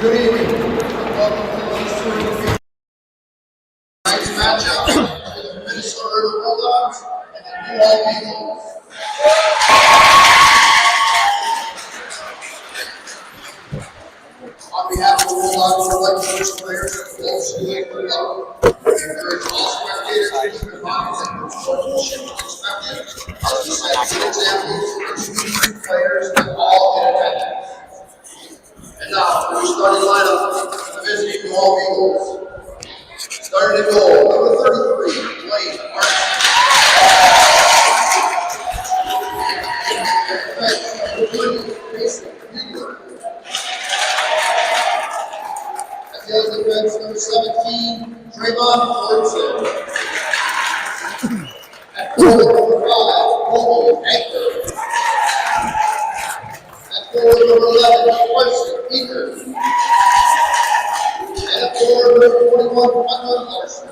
Good evening. Welcome to the Eastern tonight's matchup between the Minnesota River Bulldogs and the New York Eagles. On behalf of the Bulldogs, we'd like to wish players and full schooling good luck. We encourage all spectators to keep in mind that no sportsmanship is expected. Our disciple examples are players and all in attendance. And now, for the starting lineup, the visiting New York Eagles. Starting at goal, number 33, Blake Martin. Number 20, Mason Bugler. At the other defense, number 17, Trayvon Jordan. At goal, number 5, Cole Anchor. At goal, number 11, Carson Peters. And at goal, number 21, Michael Larson.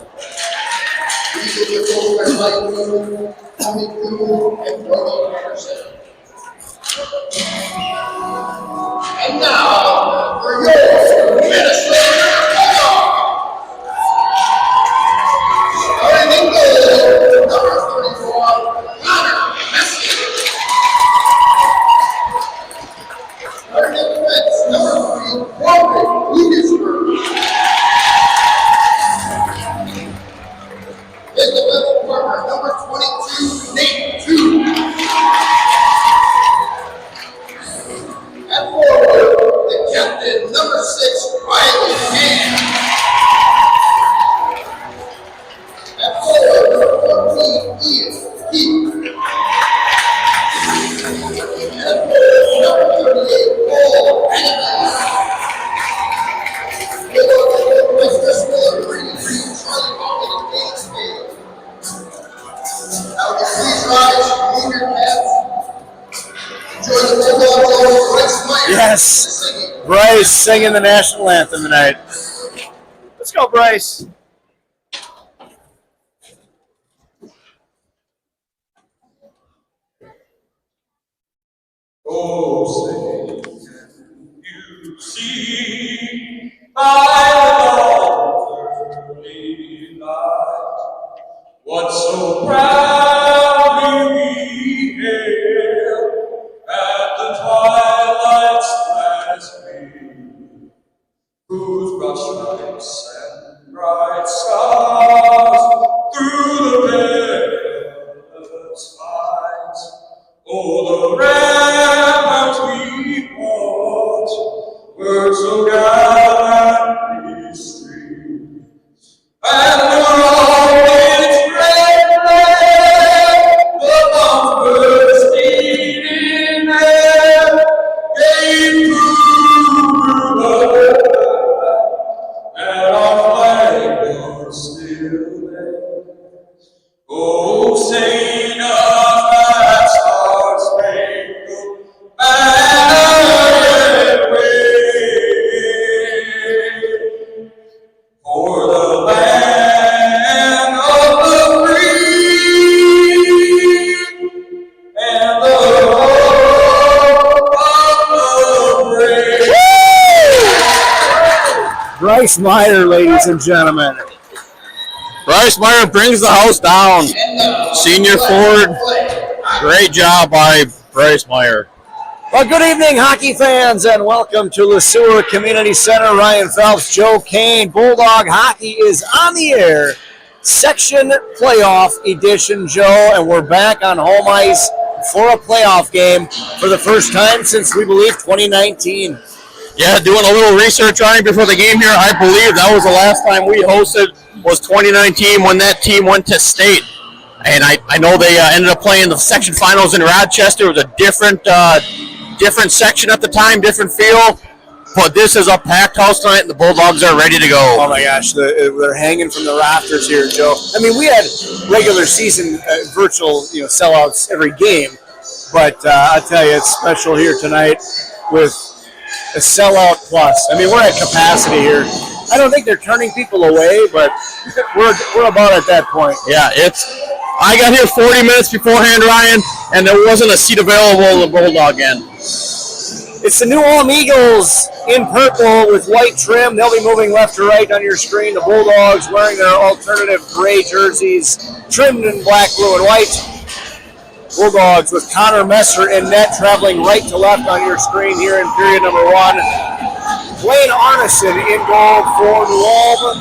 These are the goals by Mike Moon, Tommy Cool, and Brody Anderson. And now, for your Minnesota Bulldogs. Starting in goal, number 34, Connor Messi. Starting in defense, number 3, Corbin Ludisberg. In the middle corner, number 22, Nate Two. At forward, the captain, number 6, Riley Hand. At forward, number 14, Ian Keith. At forward, number 38, Paul Adams. Chris Miller, Brady Green, Charlie Hawkins, and Dave Spade. Now, please rise, move your caps. Enjoy the Bulldogs, Bryce Meyer. Yes, Bryce singing the national anthem tonight. Let's go, Bryce. Oh, say, you see by the dawn's early light, what so proudly we hailed at the twilight's last gleam, whose broad stripes and bright stars through the perilous heights, oh, the ramparts we fought were so gallantly streamed, and were always red flame, the bombs bursting in there, gave through the night, and our flag was still there. Oh, Saint of that star-spangled banner wave, for the land of the free and the hope of the brave. Bryce Meyer, ladies and gentlemen. Bryce Meyer brings the house down. Senior forward. Great job by Bryce Meyer. Well, good evening, hockey fans, and welcome to Le Sueur Community Center. Ryan Phelps, Joe Kane. Bulldog hockey is on the air. Section playoff edition, Joe, and we're back on home ice for a playoff game for the first time since, we believe, 2019. Yeah, doing a little research, Ryan, before the game here. I believe that was the last time we hosted was 2019 when that team went to state. And I know they ended up playing the section finals in Rochester. It was a different section at the time, different feel. But this is a packed house tonight, and the Bulldogs are ready to go. Oh, my gosh, they're hanging from the rafters here, Joe. I mean, we had regular season virtual sellouts every game. But I'll tell you, it's special here tonight with a sellout plus. I mean, we're at capacity here. I don't think they're turning people away, but we're about at that point. Yeah, I got here 40 minutes beforehand, Ryan, and there wasn't a seat available in the Bulldog end. It's the New Ulm Eagles in purple with white trim. They'll be moving left to right on your screen. The Bulldogs wearing their alternative gray jerseys, trimmed in black, blue, and white. Bulldogs with Connor Messer in net, traveling right to left on your screen here in period number 1. Wayne Arneson in goal for New Ulm.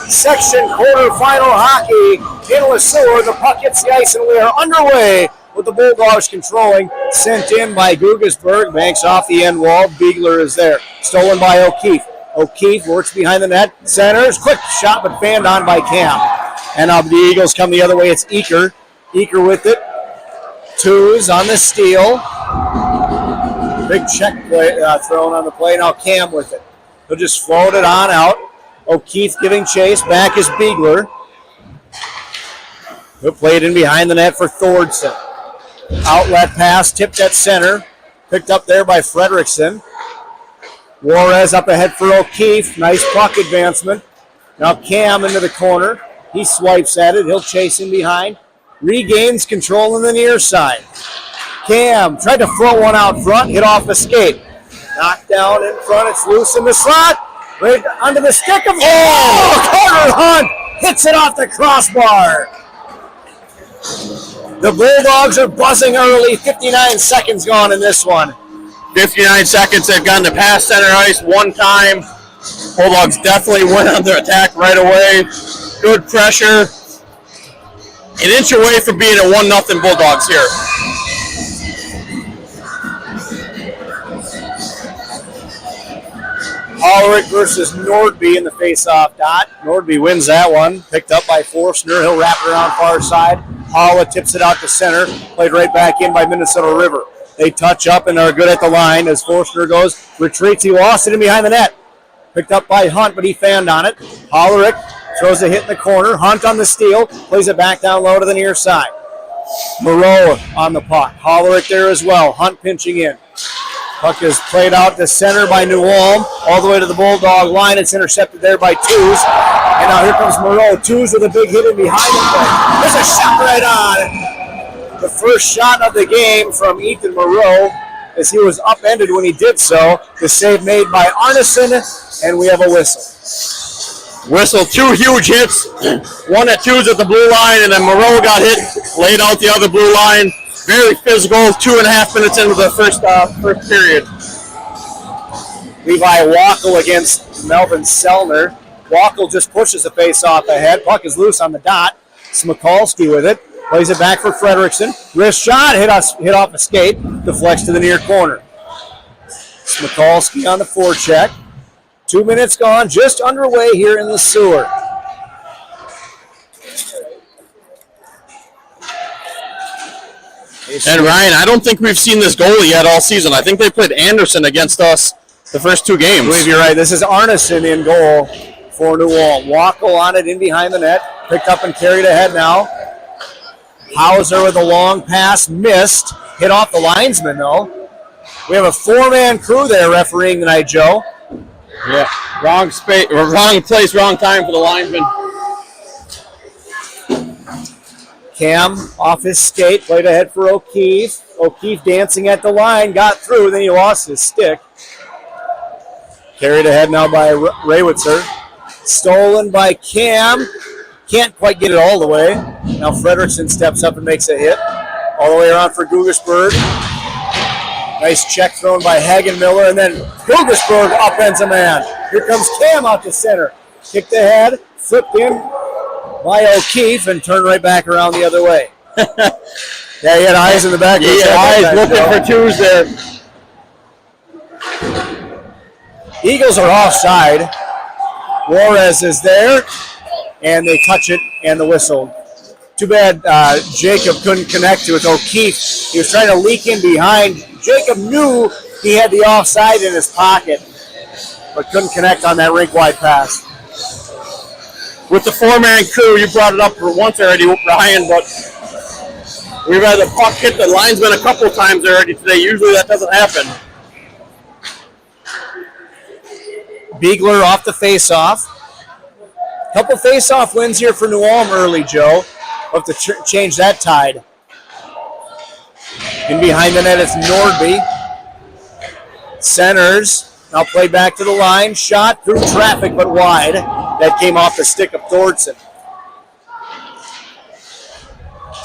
Section quarterfinal hockey in LeSueur. The puck hits the ice and we are underway with the Bulldogs controlling. Sent in by Gugesberg. Banks off the end wall. Beegler is there. Stolen by O'Keefe. O'Keefe works behind the net. Centers. Quick shot but fanned on by Cam. And the Eagles come the other way. It's Eaker. Eaker with it. Twos on the steal. Big check play thrown on the play. Now Cam with it. He'll just float it on out. O'Keefe giving chase. Back is Beegler. He'll play it in behind the net for Thordson. Outlet pass, tipped at center. Picked up there by Frederickson. Juarez up ahead for O'Keefe. Nice puck advancement. Now Cam into the corner. He swipes at it. He'll chase in behind. Regains control in the near side. Cam tried to throw one out front. Hit off the skate. Knocked down in front. It's loose in the slot. Right under the stick of... Carter Hunt hits it off the crossbar. The Bulldogs are buzzing early. 59 seconds gone in this one. 59 seconds. They've gone to pass center ice one time. Bulldogs definitely went on their attack right away. Good pressure. An inch away from being a 1-0 Bulldogs here. Ulrich versus Nordby in the face-off dot. Nordby wins that one. Picked up by Forstner. He'll wrap it around far side. Holla tips it out to center. Played right back in by Minnesota River. They touch up and are good at the line as Forstner goes. Retreats. He lost it in behind the net. Picked up by Hunt, but he fanned on it. Ulrich throws a hit in the corner. Hunt on the steal. Plays it back down low to the near side. Moreau on the puck. Ulrich there as well. Hunt pinching in. Puck is played out to center by New Ulm, all the way to the Bulldog line. It's intercepted there by Twos. And now here comes Moreau. Twos with a big hit in behind him. There's a shot right on. The first shot of the game from Ethan Moreau as he was upended when he did so. The save made by Arneson, and we have a whistle. Whistle, 2 huge hits. One at Twos at the blue line, and then Moreau got hit, laid out the other blue line. Very physical, 2.5 minutes into the first period. Levi Wackel against Melvin Sellner. Wackel just pushes the face-off ahead. Puck is loose on the dot. Smikalski with it. Plays it back for Frederickson. Wrist shot, hit off a skate. Deflects to the near corner. Smikalski on the forecheck. 2 minutes gone, just underway here in LeSueur. And Ryan, I don't think we've seen this goalie yet all season. I think they played Anderson against us the first 2 games. I believe you're right. This is Arneson in goal for New Ulm. Wackel on it in behind the net. Picked up and carried ahead now. Hauser with a long pass. Missed. Hit off the linesman, though. We have a 4-man crew there refereeing tonight, Joe. Yeah. Wrong place, wrong time for the linesman. Cam off his skate, played ahead for O'Keefe. O'Keefe dancing at the line, got through, then he lost his stick. Carried ahead now by Raywitzer. Stolen by Cam. Can't quite get it all the way. Now Frederickson steps up and makes a hit. All the way around for Gugesberg. Nice check thrown by Hagen-Miller, and then Gugesberg upends a man. Here comes Cam out to center. Kicked ahead, flipped in by O'Keefe, and turned right back around the other way. Yeah, he had eyes in the back of his head. Eyes looking for Twos there. Eagles are offside. Juarez is there, and they touch it, and the whistle. Too bad Jacob couldn't connect with O'Keefe. He was trying to leak in behind. Jacob knew he had the offside in his pocket, but couldn't connect on that rink-wide pass. With the 4-man crew, you brought it up for once already, Ryan, but we've had the puck hit the linesman a couple times already today. Usually that doesn't happen. Beegler off the face-off. Couple face-off wins here for New Ulm early, Joe. We'll have to change that tide. In behind the net, it's Nordby. Centers. Now play back to the line. Shot through traffic, but wide. That came off the stick of Thornton.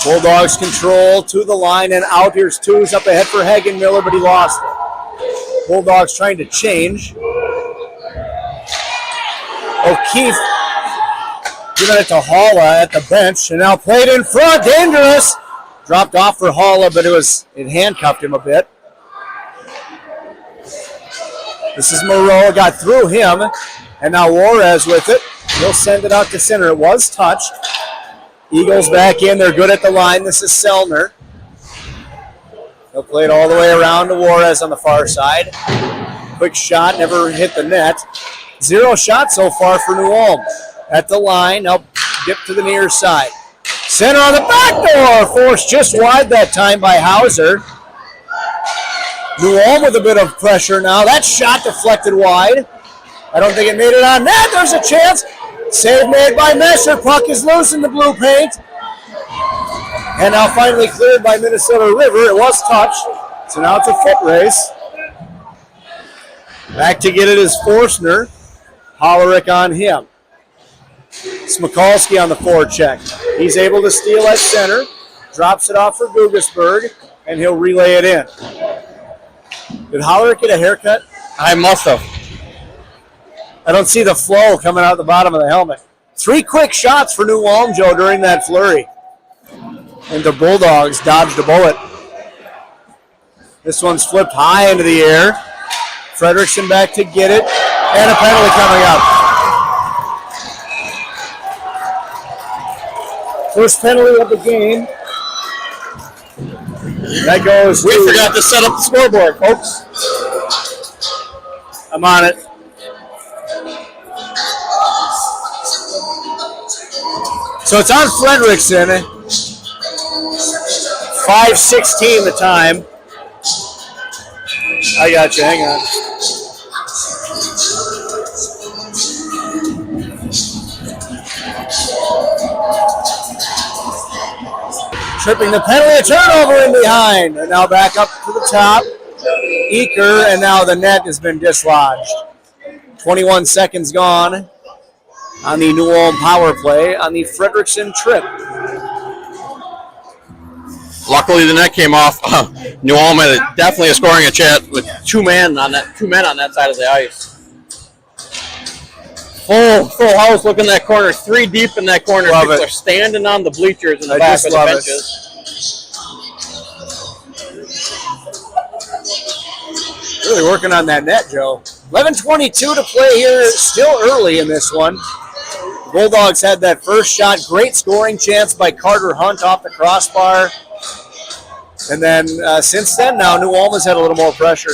Bulldogs control to the line and out. Here's Twos up ahead for Hagenmiller, but he lost it. Bulldogs trying to change. O'Keefe giving it to Halla at the bench, and now played in front. Dangerous. Dropped off for Halla, but it handcuffed him a bit. This is Moreau, got through him, and now Juarez with it. He'll send it out to center. It was touched. Eagles back in. They're good at the line. This is Selner. He'll play it all the way around to Juarez on the far side. Quick shot, never hit the net. 0 shots so far for New Ulm. At the line, now dip to the near side. Center on the back door, forced just wide that time by Hauser. New Ulm with a bit of pressure now. That shot deflected wide. I don't think it made it on net. There's a chance. Save made by Messer. Puck is loose in the blue paint. And now finally cleared by Minnesota River. It was touched. So now it's a foot race. Back to get it is Forstner. Hollerick on him. Smikalski on the forecheck. He's able to steal at center. Drops it off for Gugasberg. And he'll relay it in. Did Hollerick get a haircut? I must have. I don't see the flow coming out the bottom of the helmet. 3 quick shots for New Ulm, Joe, during that flurry. And the Bulldogs dodged a bullet. This one's flipped high into the air. Frederickson back to get it. And a penalty coming up. First penalty of the game. That goes. We forgot to set up the scoreboard, folks. I'm on it. So it's on Frederickson. 5:16 the time. I got you. Hang on. Tripping the penalty, a turnover in behind. And now back up to the top. Eaker, and now the net has been dislodged. 21 seconds gone on the New Ulm power play on the Frederickson trip. Luckily, the net came off. New Ulm had definitely a scoring chance with two men on that side of the ice. Full house. Look in that corner. 3 deep in that corner. Love People it. are standing on the bleachers in the back of the benches. Really working on that net, Joe. 11:22 to play here. Still early in this one. Bulldogs had that first shot. Great scoring chance by Carter Hunt off the crossbar. And then since then, now New Ulm has had a little more pressure.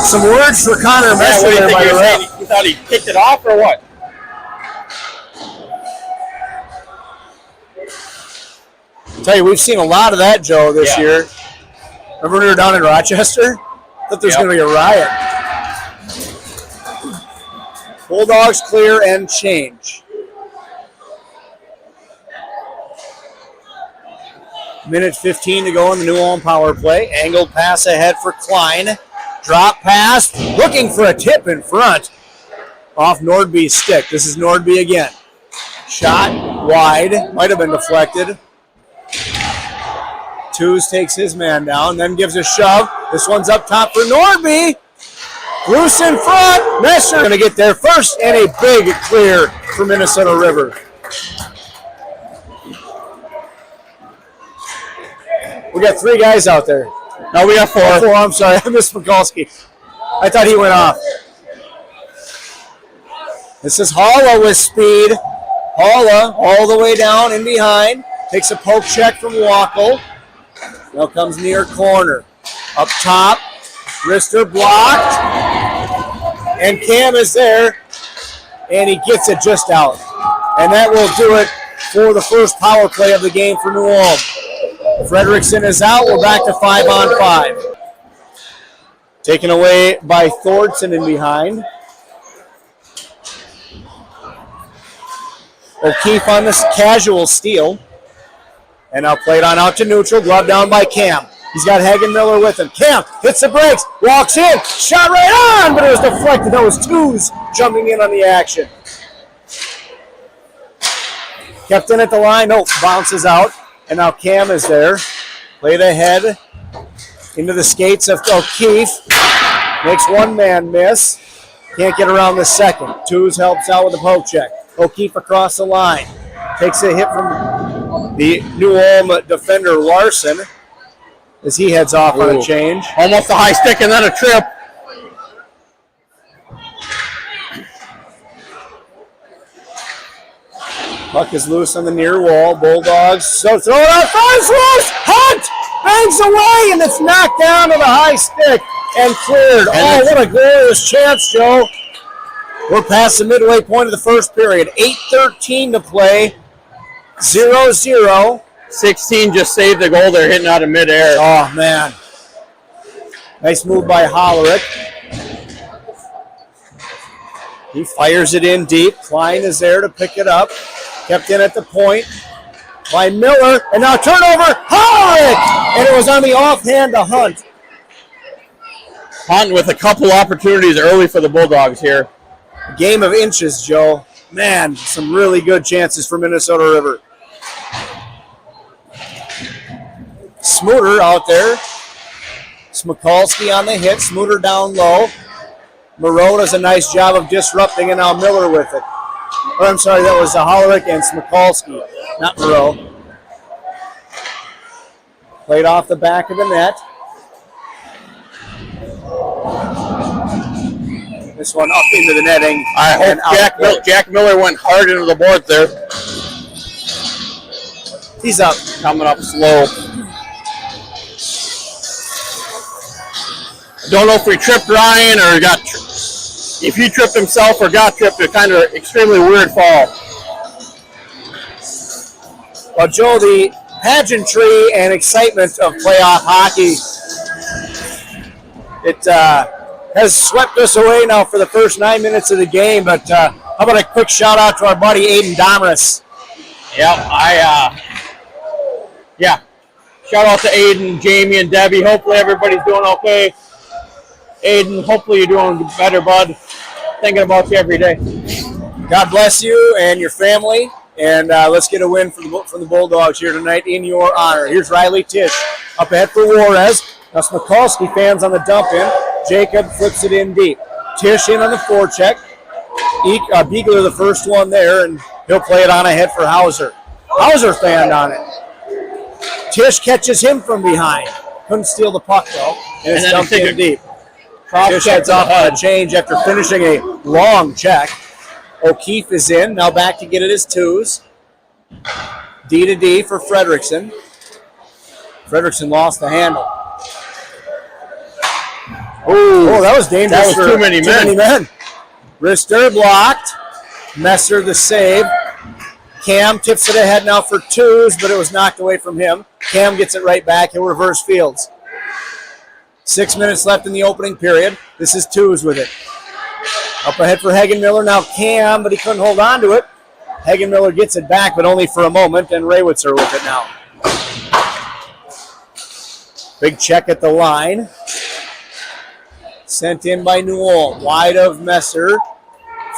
Some words for Connor Messer there by the ref. You thought he kicked it off or what? I'll tell you, we've seen a lot of that, Joe, this year. Remember when we were down in Rochester? Thought there was going to be a riot. Bulldogs clear and change. Minute 15 to go in the New Ulm power play. Angled pass ahead for Klein. Drop pass. Looking for a tip in front. Off Nordby's stick. This is Nordby again. Shot wide. Might have been deflected. Twos takes his man down, then gives a shove. This one's up top for Nordby. Loose in front. Messer going to get there first, and a big clear for Minnesota River. We got 3 guys out there. No, we got 4. 4, I'm sorry. I missed Mikulski. I thought he went off. This is Halla with speed. Halla all the way down in behind. Takes a poke check from Wackel. Now comes near corner. Up top. Wrister blocked. And Cam is there. And he gets it just out. And that will do it for the first power play of the game for New Ulm. Frederickson is out. We're back to 5-on-5. Taken away by Thornton in behind. O'Keefe on this casual steal. And now played on out to neutral. Glove down by Cam. He's got Hagen Miller with him. Cam hits the brakes. Walks in. Shot right on, but it was deflected. That was Twos jumping in on the action. Kept in at the line. Nope. Bounces out. And now Cam is there. Played ahead. Into the skates of O'Keefe. Makes one man miss. Can't get around the second. Twos helps out with the poke check. O'Keefe across the line. Takes a hit from the New Ulm defender Larson as he heads off on a change. Almost a high stick and then a trip. Puck is loose on the near wall. Bulldogs. So throw it out. Finds loose. Hunt bangs away and it's knocked down to the high stick and cleared. Oh, what a glorious chance, Joe. We're past the midway point of the first period. 8:13 to play. 0-0. 16 just saved the goal. They're hitting out of midair. Oh, man. Nice move by Hollerick. He fires it in deep. Klein is there to pick it up. Kept in at the point by Miller. And now turnover. Hollerick! And it was on the offhand to Hunt. Hunt with a couple opportunities early for the Bulldogs here. Game of inches, Joe. Man, some really good chances for Minnesota River. Smooter out there. Smikalski on the hit. Smooter down low. Moreau does a nice job of disrupting, and now Miller with it. Or I'm sorry, that was Hollerick and Smikalski, not Moreau. Played off the back of the net. This one up into the netting. I hope Jack Miller went hard into the board there. He's up. Coming up slow. Don't know if we tripped Ryan or got if he tripped himself or got tripped. A kind of extremely weird fall. Well, Joe, the pageantry and excitement of playoff hockey, it has swept us away now for the first 9 minutes of the game. But how about a quick shout out to our buddy Aiden Domrus? Yeah. Shout out to Aiden, Jamie, and Debbie. Hopefully everybody's doing okay. Aiden, hopefully you're doing better, bud. Thinking about you every day. God bless you and your family. And let's get a win from the Bulldogs here tonight in your honor. Here's Riley Tisch up ahead for Juarez. Now Smikalski fans on the dump in. Jacob flips it in deep. Tisch in on the forecheck. Beegler the first one there, and he'll play it on ahead for Hauser. Hauser fanned on it. Tisch catches him from behind. Couldn't steal the puck, though, and it's dumped in deep. Tisch heads off on a change after finishing a long check. O'Keefe is in. Now back to get it as Twos. D to D for Fredrickson. Fredrickson lost the handle. Oh, that was dangerous. That was too many men. Wrister blocked. Messer the save. Cam tips it ahead now for Twos, but it was knocked away from him. Cam gets it right back. He'll reverse fields. 6 minutes left in the opening period. This is Twos with it. Up ahead for Hagen Miller. Now Cam, but he couldn't hold on to it. Hagen Miller gets it back, but only for a moment, and Raywitzer with it now. Big check at the line. Sent in by New Ulm. Wide of Messer.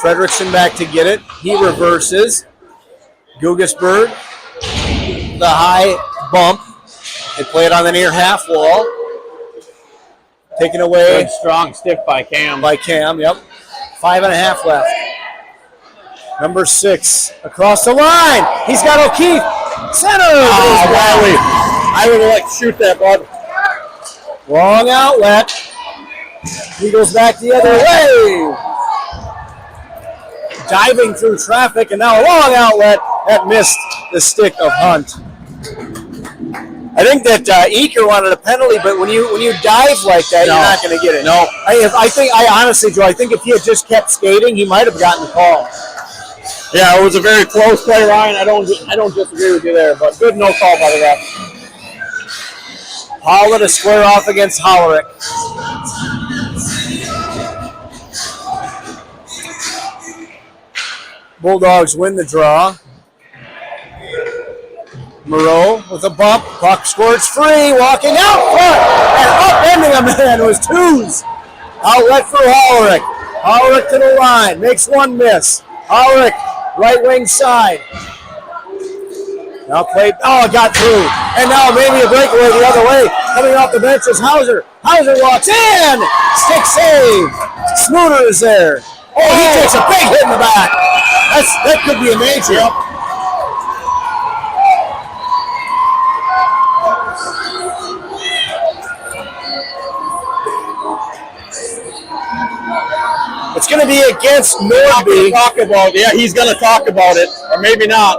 Fredrickson back to get it. He reverses. Gugesberg. The high bump. They play it on the near half wall. Taken away. Good strong stick by Cam. Yep. 5.5 left. Number 6 across the line. He's got O'Keefe. Center. Oh, Riley. I would have liked to shoot that, bud. Long outlet. He goes back the other way. Diving through traffic, and now a long outlet that missed the stick of Hunt. I think that Eaker wanted a penalty, but when you dive like that, you're not going to get it. No. I honestly, Joe, I think if he had just kept skating, he might have gotten the call. Yeah, it was a very close play, Ryan. I don't disagree with you there, but good no call by the ref. Holla to square off against Hollerick. Bulldogs win the draw. Moreau with a bump. Puck squirts free. Walking out front and upending a man was Twos. Outlet for Hollerick. Hollerick to the line. Makes one miss. Hollerick, right wing side. Now played. Oh, it got through. And now maybe a breakaway the other way. Coming off the bench is Hauser. Hauser walks in. Stick save. Smooter is there. Oh, he takes a big hit in the back. That could be a major. Yep. It's going to be against Nordby. He's going to talk about it, or maybe not.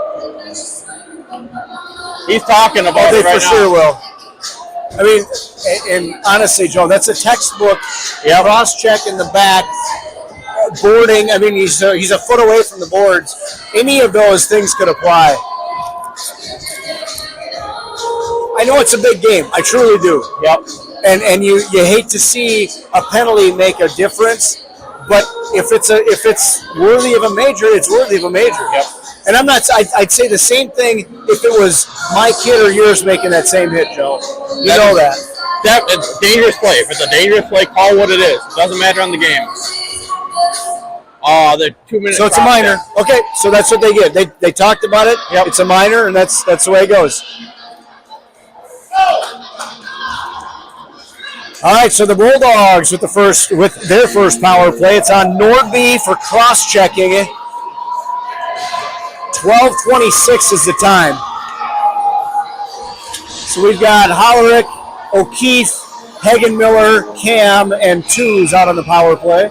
He's talking about it right for sure will. I mean, and honestly, Joe, that's a textbook cross-check in the back, boarding. I mean, he's a foot away from the boards. Any of those things could apply. I know it's a big game. I truly do. Yep. And you hate to see a penalty make a difference, but if it's worthy of a major, it's worthy of a major. Yep. And I'd say the same thing if it was my kid or yours making that same hit, Joe. You know that. It's dangerous play. If it's a dangerous play, call what it is. It doesn't matter on the game. The 2 minutes. So it's a minor. Okay, so that's what they get. They talked about it. Yep. It's a minor, and that's the way it goes. All right, so the Bulldogs with their first power play. It's on Nordby for cross-checking. 12:26 is the time. So we've got Hollerick, O'Keefe, Hagenmiller, Cam, and Twos out on the power play.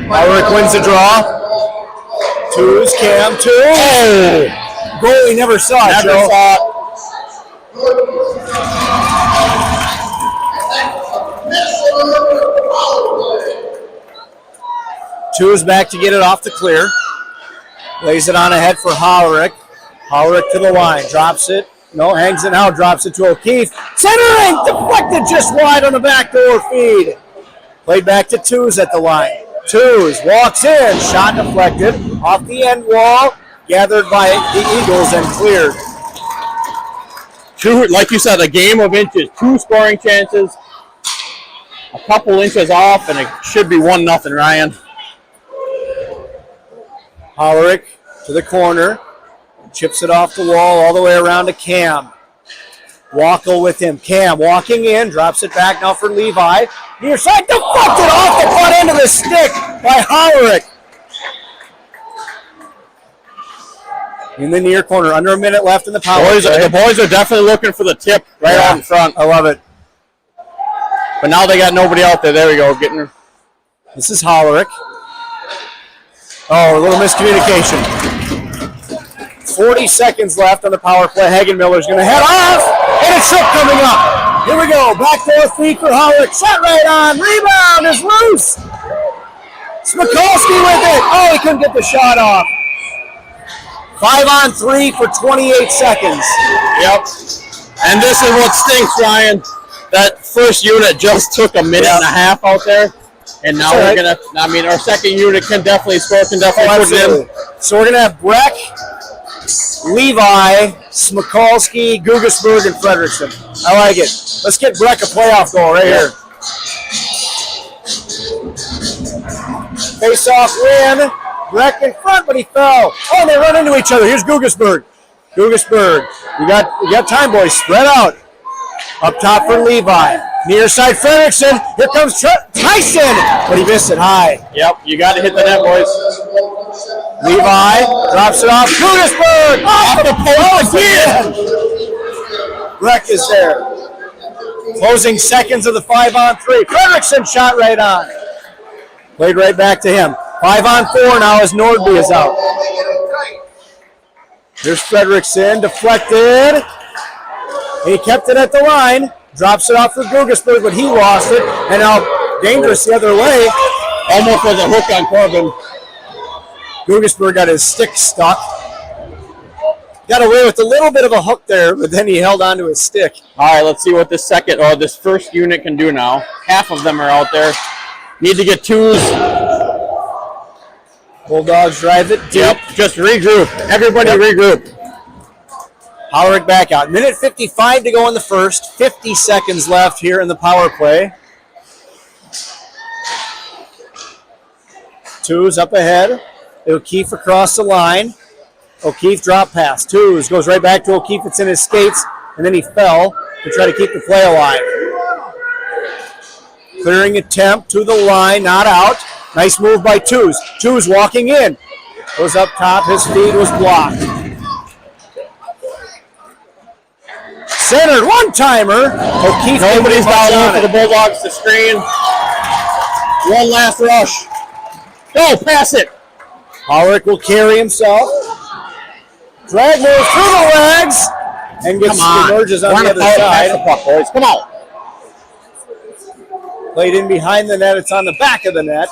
Hollerick wins the draw. Twos, Cam, Twos. Oh! Goalie never saw it, Joe. Twos back to get it off the clear. Lays it on ahead for Hollerick. Hollerick to the line. Drops it. No, hangs it out. Drops it to O'Keefe. Centering! Deflected just wide on the backdoor feed. Played back to Twos at the line. Twos walks in. Shot deflected. Off the end wall. Gathered by the Eagles and cleared. Like you said, a game of inches. 2 scoring chances. A couple inches off, and it should be 1-0, Ryan. Hollerick to the corner. Chips it off the wall all the way around to Cam. Wackel with him. Cam walking in. Drops it back now for Levi. Near side. Deflected off the butt end of the stick by Hollerick. In the near corner. Under a minute left in the power play. The boys are definitely looking for the tip right out in front. I love it. But now they got nobody out there. There we go. Getting her. This is Hollerick. Oh, a little miscommunication. 40 seconds left on the power play. Hagenmiller's going to head off, and a trip coming up. Here we go. Backdoor feed for Hollerick. Shot right on. Rebound is loose. Smikolski with it. Oh, he couldn't get the shot off. 5-on-3 for 28 seconds. Yep. And this is what stinks, Ryan. That first unit just took a minute and a half out there. And now we're going to, our second unit can definitely score, put it in. So we're going to have Breck, Levi, Smikolski, Gugasburg, and Frederickson. I like it. Let's get Breck a playoff goal right here. Face-off win. Breck in front, but he fell. Oh, they run into each other. Here's Gugasburg. Gugasburg. You got time, boys. Spread out. Up top for Levi. Near side Frederickson. Here comes Tyson. But he missed it high. Yep, you got to hit the net, boys. Levi drops it off. Gugasburg. Off the post again. Breck is there. Closing seconds of the 5-on-3. Frederickson shot right on. Played right back to him. 5-on-4 now as Nordby is out. Here's Frederickson, deflected. He kept it at the line. Drops it off for Gugasburg, but he lost it. And now dangerous the other way. Almost was a hook on Corbin. Gugasburg got his stick stuck. Got away with a little bit of a hook there, but then he held onto his stick. All right, let's see what this first unit can do now. Half of them are out there. Need to get Twos. Bulldogs drive it deep. Yep, just regroup. Everybody regroup. Howard back out. Minute 55 to go in the first. 50 seconds left here in the power play. Twos up ahead. O'Keefe across the line. O'Keefe drop pass. Twos goes right back to O'Keefe. It's in his skates, and then he fell to try to keep the play alive. Clearing attempt to the line, not out. Nice move by Twos. Twos walking in. Goes up top. His feed was blocked. Centered one-timer. O'Keefe. Nobody's down low for the Bulldogs to screen. One last rush. Go, pass it. Howard will carry himself. Drag moves through the legs and gets emerges on the other side. The puck, boys. Come on. Played in behind the net. It's on the back of the net.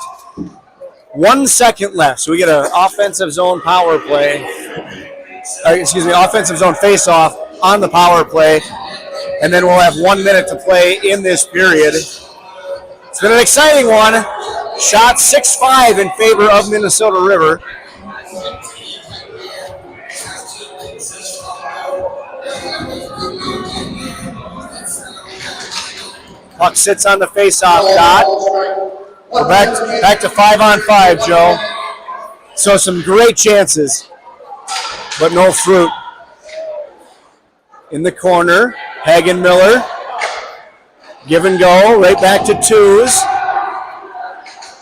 1 second left. So we get an offensive zone power play. Offensive zone face-off on the power play. And then we'll have 1 minute to play in this period. It's been an exciting one. Shot 6-5 in favor of Minnesota River. Puck sits on the face-off dot. We're back to 5-on-5, Joe. So some great chances, but no fruit. In the corner, Hagen Miller. Give and go, right back to Twos.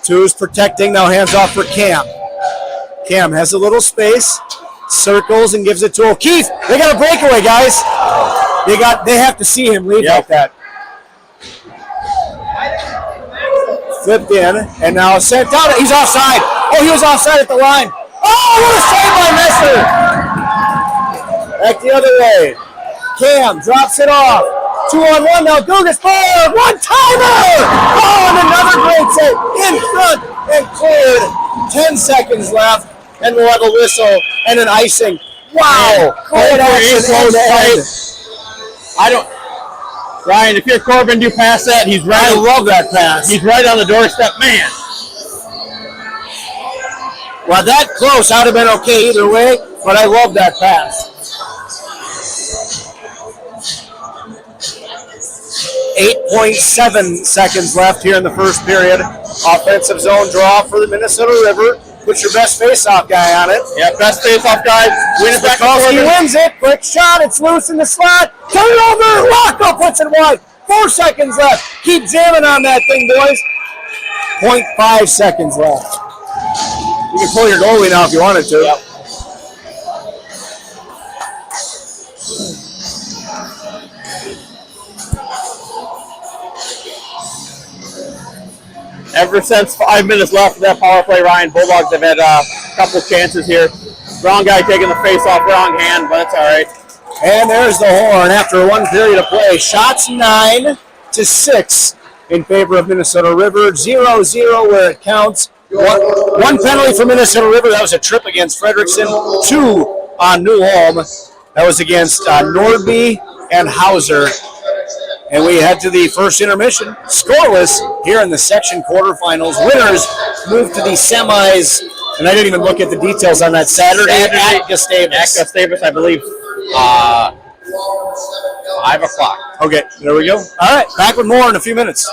Twos protecting, now hands off for Cam. Cam has a little space, circles and gives it to O'Keefe. They got a breakaway, guys. They have to see him leave like that. Flipped in, and now sent out. He's offside. Oh, he was offside at the line. Oh, what a save by Messer. Back the other way. Cam drops it off. 2-on-1 now. Dugasburg. One-timer. Oh, and another great save. In front and cleared. 10 seconds left, and we'll have a whistle and an icing. Wow. Great action. Ryan, if you're Corbin, you pass that. He's right. I love that pass. He's right on the doorstep, man. Well, that close, I'd have been okay either way, but I love that pass. 8.7 seconds left here in the first period. Offensive zone draw for the Minnesota River. Put your best face-off guy on it. Yeah, best face-off guy. Win it back to He wins it. Quick shot. It's loose in the slot. Turn it over. Rocco puts it wide. 4 seconds left. Keep jamming on that thing, boys. 0.5 seconds left. You can pull your goalie now if you wanted to. Yep. Ever since 5 minutes left of that power play, Ryan, Bulldogs have had a couple chances here. Wrong guy taking the face off, wrong hand, but it's all right. And there's the horn after 1 period of play. Shots 9-6 in favor of Minnesota River. 0-0 where it counts. One penalty for Minnesota River. That was a trip against Frederickson. 2 on New Ulm. That was against Nordby and Hauser. And we head to the first intermission. Scoreless here in the section quarterfinals. Winners move to the semis. And I didn't even look at the details on that Saturday at Gustavus. At Gustavus, I believe, 5 o'clock. Okay, there we go. All right, back with more in a few minutes.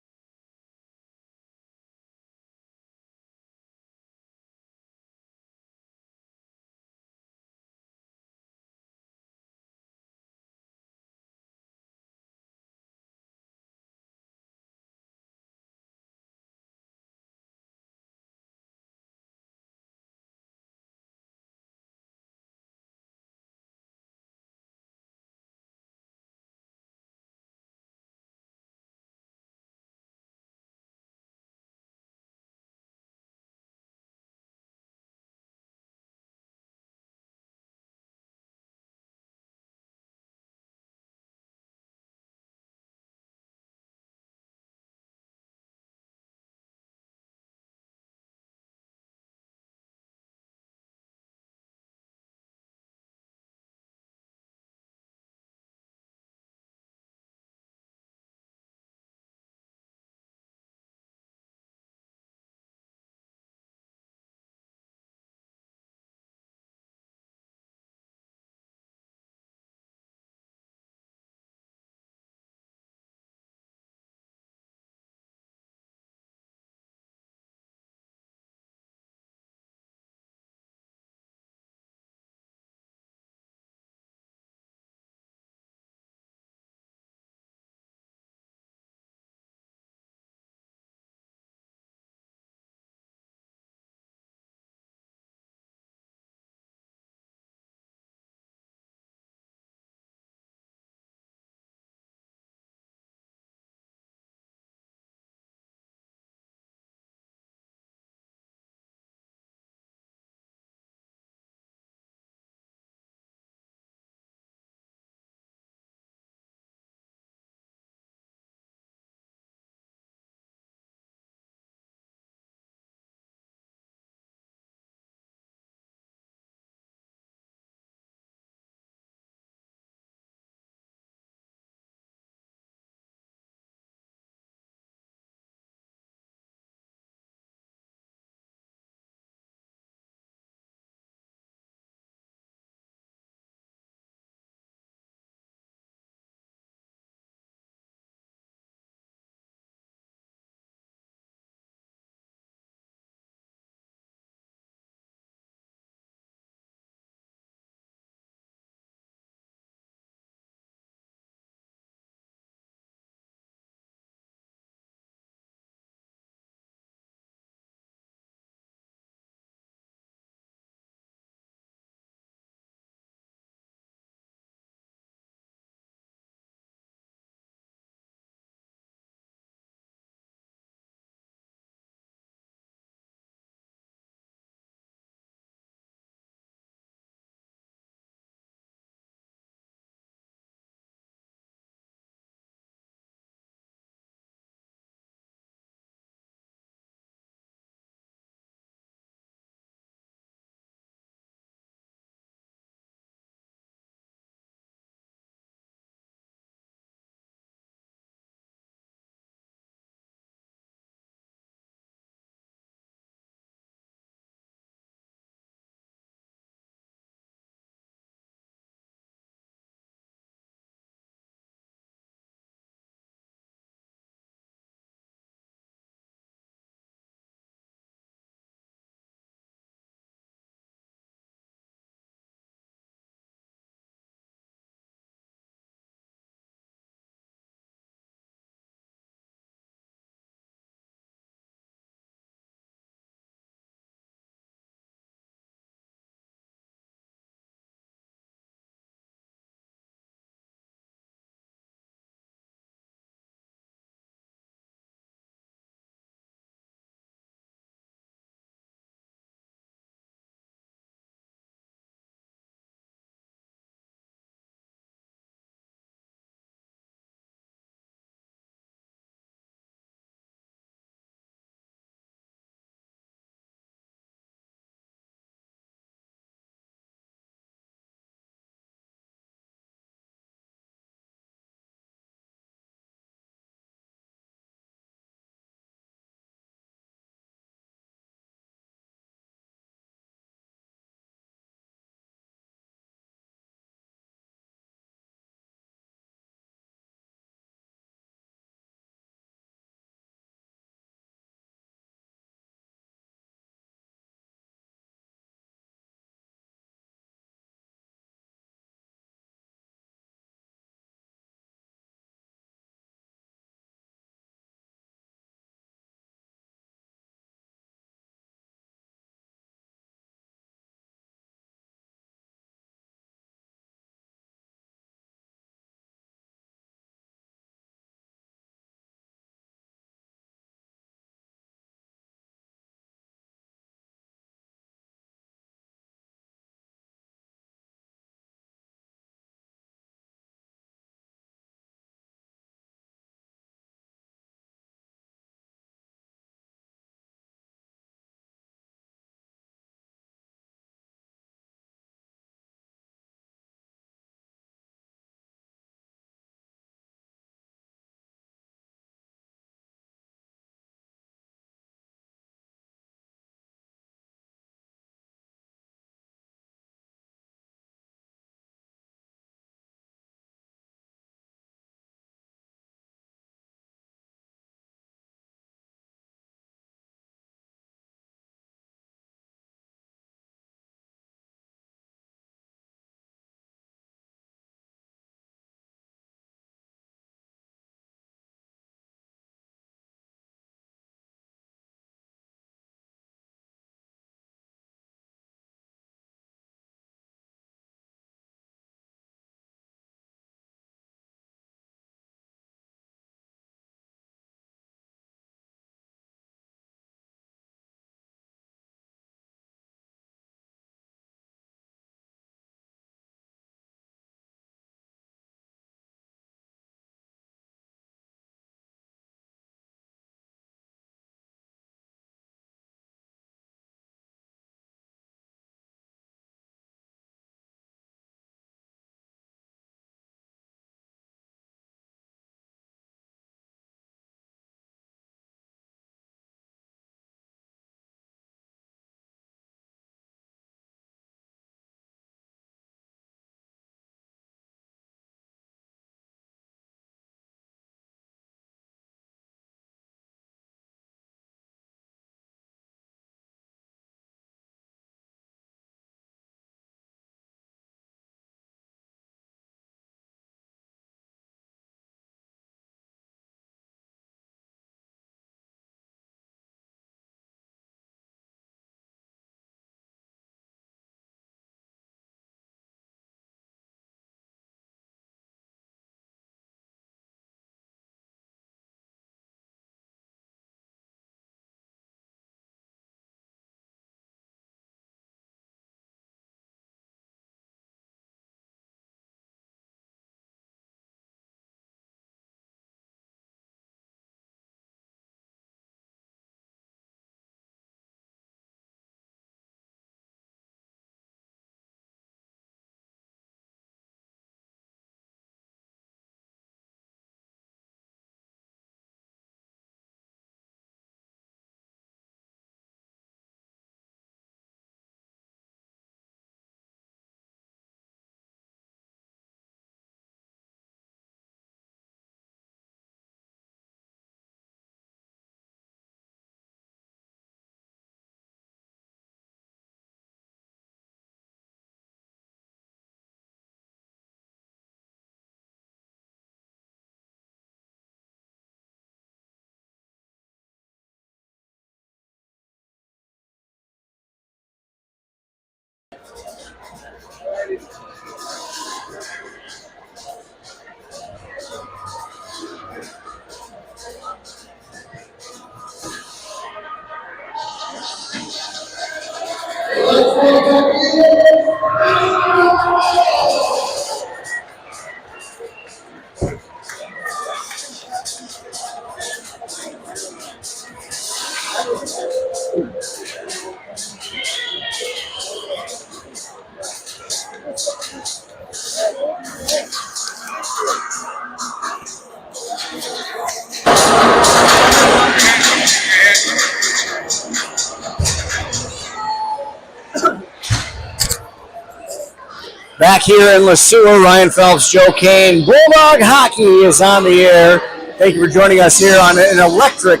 Back here in LeSueur, Ryan Phelps, Joe Kane. Bulldog Hockey is on the air. Thank you for joining us here on an electric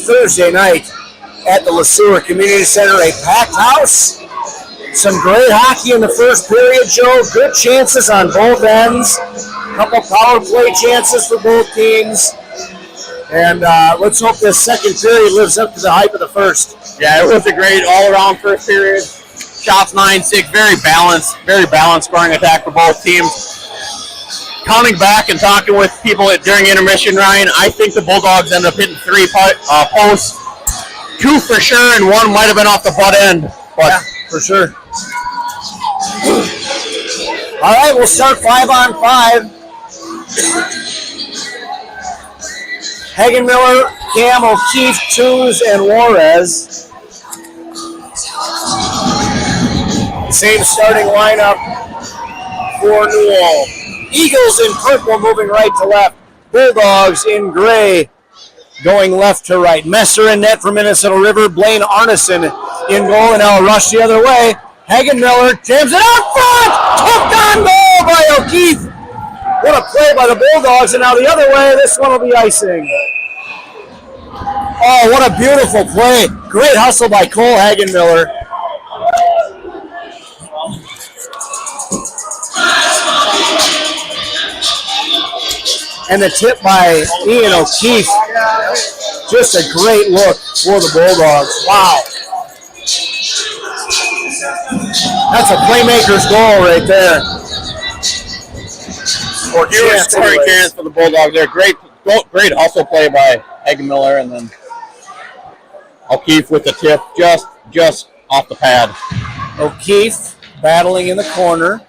Thursday night at the LeSueur Community Center. A packed house. Some great hockey in the first period, Joe. Good chances on both ends. A couple power play chances for both teams. And let's hope this second period lives up to the hype of the first. Yeah, it was a great all-around first period. Shots 9-6, very balanced scoring attack for both teams. Counting back and talking with people during intermission, Ryan, I think the Bulldogs ended up hitting 3 posts. 2 for sure, and 1 might have been off the butt end. But yeah, for sure. All right, we'll start 5-on-5. Hagenmiller, Cam, O'Keefe, Tooze, and Juarez. Same starting lineup for New Ulm. Eagles in purple moving right to left. Bulldogs in gray going left to right. Messer in net for Minnesota River. Blaine Arneson in goal, and now a rush the other way. Hagenmiller jams it out front! Hooked on goal by O'Keefe. What a play by the Bulldogs, and now the other way. This one will be icing. Oh, what a beautiful play. Great hustle by Cole Hagenmiller. And the tip by Ian O'Keefe. Just a great look for the Bulldogs. Wow. That's a playmaker's goal right there. Or huge scoring chance for the Bulldogs there. Great hustle play by Hagenmiller, and then O'Keefe with the tip just off the pad. O'Keefe battling in the corner.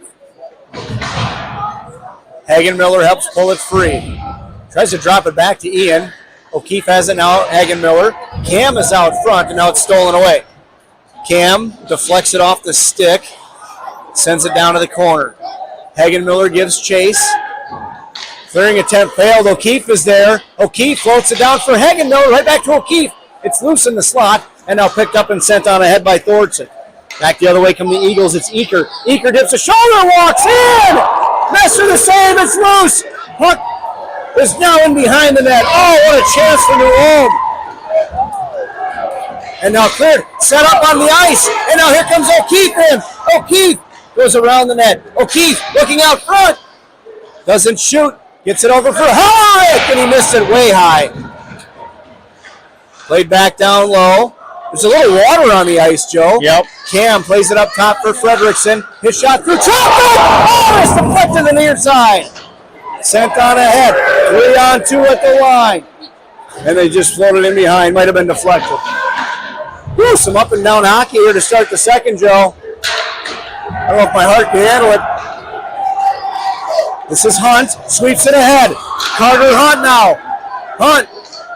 Hagenmiller helps pull it free. Tries to drop it back to Ian. O'Keefe has it now. Hagenmiller. Cam is out front, and now it's stolen away. Cam deflects it off the stick. Sends it down to the corner. Hagenmiller gives chase. Clearing attempt failed. O'Keefe is there. O'Keefe floats it down for Hagenmiller. Right back to O'Keefe. It's loose in the slot, and now picked up and sent on ahead by Thorson. Back the other way come the Eagles. It's Eaker. Eaker dips a shoulder, walks in! Messer the save, it's loose! Puck is now in behind the net. Oh, what a chance for New Ulm. And now cleared, set up on the ice, and now here comes O'Keefe in. O'Keefe goes around the net. O'Keefe looking out front. Doesn't shoot, gets it over for Hike, and he missed it way high. Played back down low. There's a little water on the ice, Joe. Yep. Cam plays it up top for Fredrickson. His shot through traffic! Oh, it's deflected on the near side. Sent on ahead. 3-on-2 at the line. And they just floated in behind. Might have been deflected. Whew, some up and down hockey here to start the second, Joe. I don't know if my heart can handle it. This is Hunt. Sweeps it ahead. Carter Hunt now. Hunt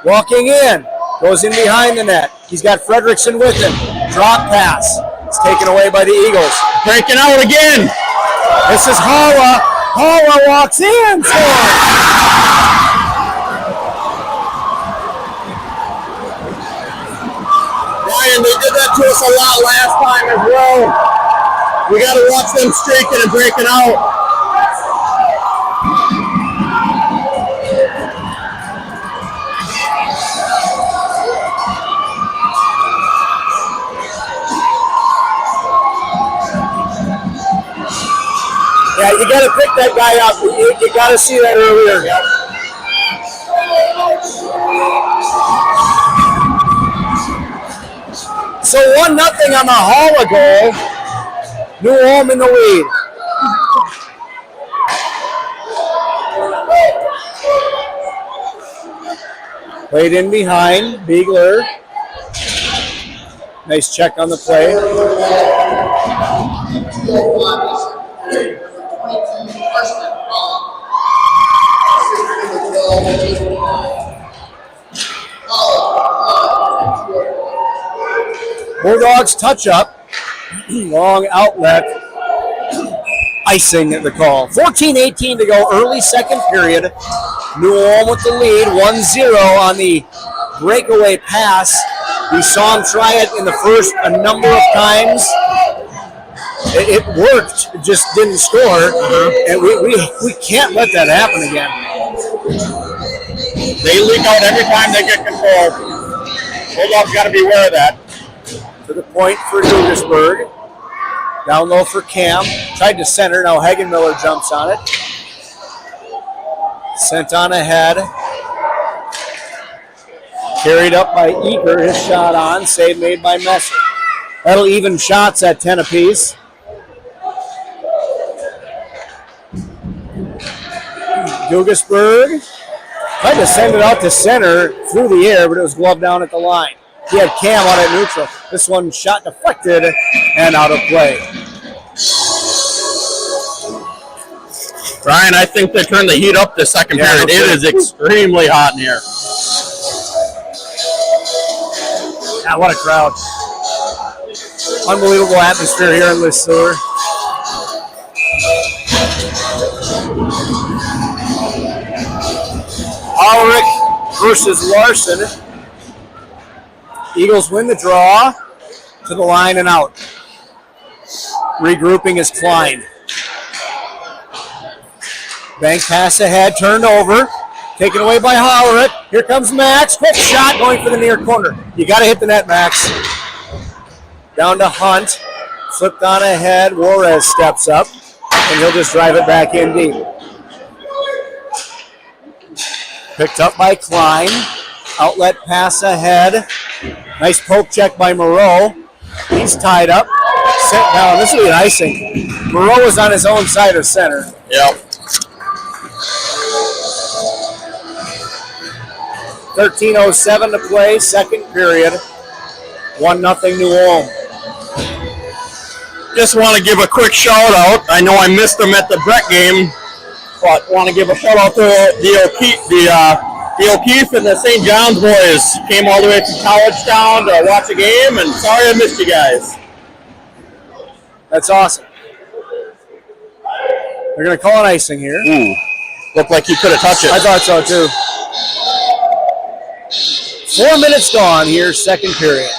walking in. Goes in behind the net. He's got Fredrickson with him. Drop pass. It's taken away by the Eagles. Breaking out again. This is Halla. Halla walks in. Ryan, they did that to us a lot last time as well. We got to watch them streaking and breaking out. Yeah, you got to pick that guy up. You got to see that earlier. Yep. So 1-0 on the Halla goal. New Ulm in the lead. Played in behind. Beegler. Nice check on the play. Bulldogs touch up. Long outlet. Icing the call. 14-18 to go. Early second period. New Ulm with the lead. 1-0 on the breakaway pass. We saw him try it in the first a number of times. It worked, it just didn't score, and we can't let that happen again. They leak out every time they get control. Bulldogs got to be aware of that. To the point for Dugasburg. Down low for Cam. Tried to center. Now Hagenmiller jumps on it. Sent on ahead. Carried up by Eager. His shot on. Save made by Messer. That'll even shots at 10 apiece. Dugasburg tried to send it out to center through the air, but it was gloved down at the line. He had Cam on at neutral. This one shot deflected and out of play. Ryan, I think they turned the heat up this second period. Okay. It is extremely hot in here. Yeah, what a crowd. Unbelievable atmosphere here in Lesueur. Ulrich versus Larson. Eagles win the draw to the line and out. Regrouping is Klein. Bank pass ahead, turned over, taken away by Hollerich. Here comes Max. Quick shot going for the near corner. You got to hit the net, Max. Down to Hunt. Flipped on ahead. Juarez steps up, and he'll just drive it back in deep. Picked up by Klein. Outlet pass ahead. Nice poke check by Moreau. He's tied up. Sent down. This will be an icing. Moreau is on his own side of center. Yep. 13:07 to play, second period. 1-0 New Ulm. Just want to give a quick shout out. I know I missed them at the Brett game, but want to give a shout out to the O'Keefe and the St. John's boys. Came all the way from College Town to watch the game, and sorry I missed you guys. That's awesome. They're going to call an icing here. Ooh, looked like he could have touched it. I thought so too. 4 minutes gone here, second period.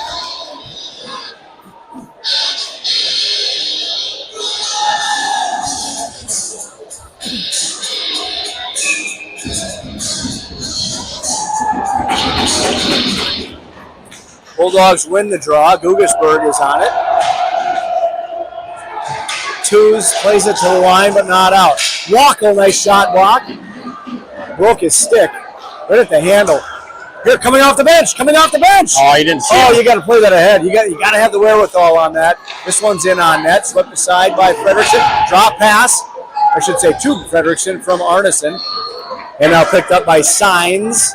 Bulldogs win the draw. Dugasburg is on it. Twos plays it to the line, but not out. Wackel, nice shot block. Broke his stick right at the handle. Here, coming off the bench. Oh, you didn't see it. You got to play that ahead. You got to have the wherewithal on that. This one's in on net. Slipped aside by Fredrickson. Drop pass. I should say to Fredrickson from Arneson. And now picked up by Signs.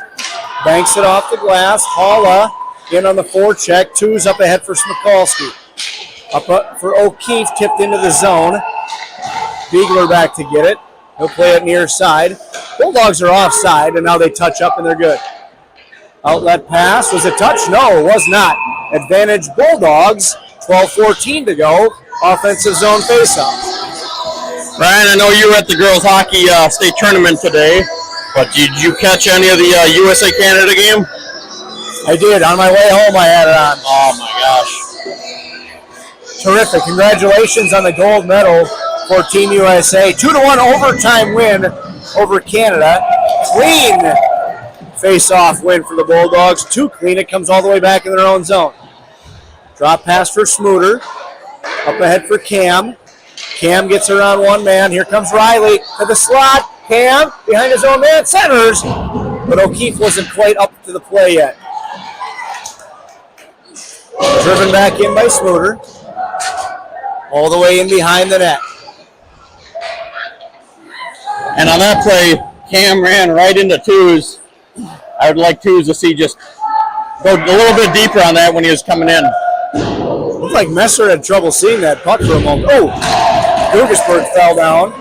Banks it off the glass. Halla in on the forecheck. Twos up ahead for Smikalski. Up for O'Keefe, tipped into the zone. Beegler back to get it. He'll play it near side. Bulldogs are offside, and now they touch up, and they're good. Outlet pass. Was it touch? No, it was not. Advantage Bulldogs. 12:14 to go. Offensive zone faceoff. Ryan, I know you were at the girls hockey state tournament today, but did you catch any of the USA-Canada game? I did. On my way home, I had it on. Oh, my gosh. Terrific. Congratulations on the gold medal for Team USA. 2-1 overtime win over Canada. Clean face-off win for the Bulldogs. Too clean. It comes all the way back in their own zone. Drop pass for Smuter. Up ahead for Cam. Cam gets around one man. Here comes Riley to the slot. Cam behind his own man. Centers. But O'Keefe wasn't quite up to the play yet. Driven back in by Smuter. All the way in behind the net. And on that play, Cam ran right into Twos. I would like Twos to see just go a little bit deeper on that when he was coming in. Looked like Messer had trouble seeing that puck for a moment. Oh, Dugasburg fell down.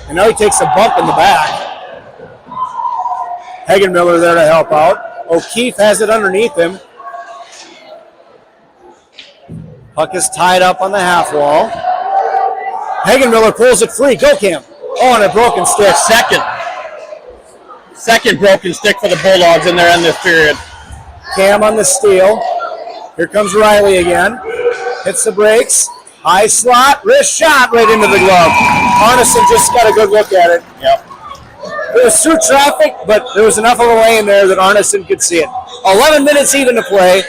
And now he takes a bump in the back. Hagenmiller there to help out. O'Keefe has it underneath him. Puck is tied up on the half wall. Hagenmiller pulls it free. Go, Cam. Oh, and a broken stick. Second broken stick for the Bulldogs in their end this period. Cam on the steal. Here comes Riley again. hits the brakes. High slot, wrist shot right into the glove. Arneson just got a good look at it. Yep. It was through traffic, but there was enough of a lane there that Arneson could see it. 11 minutes even to play.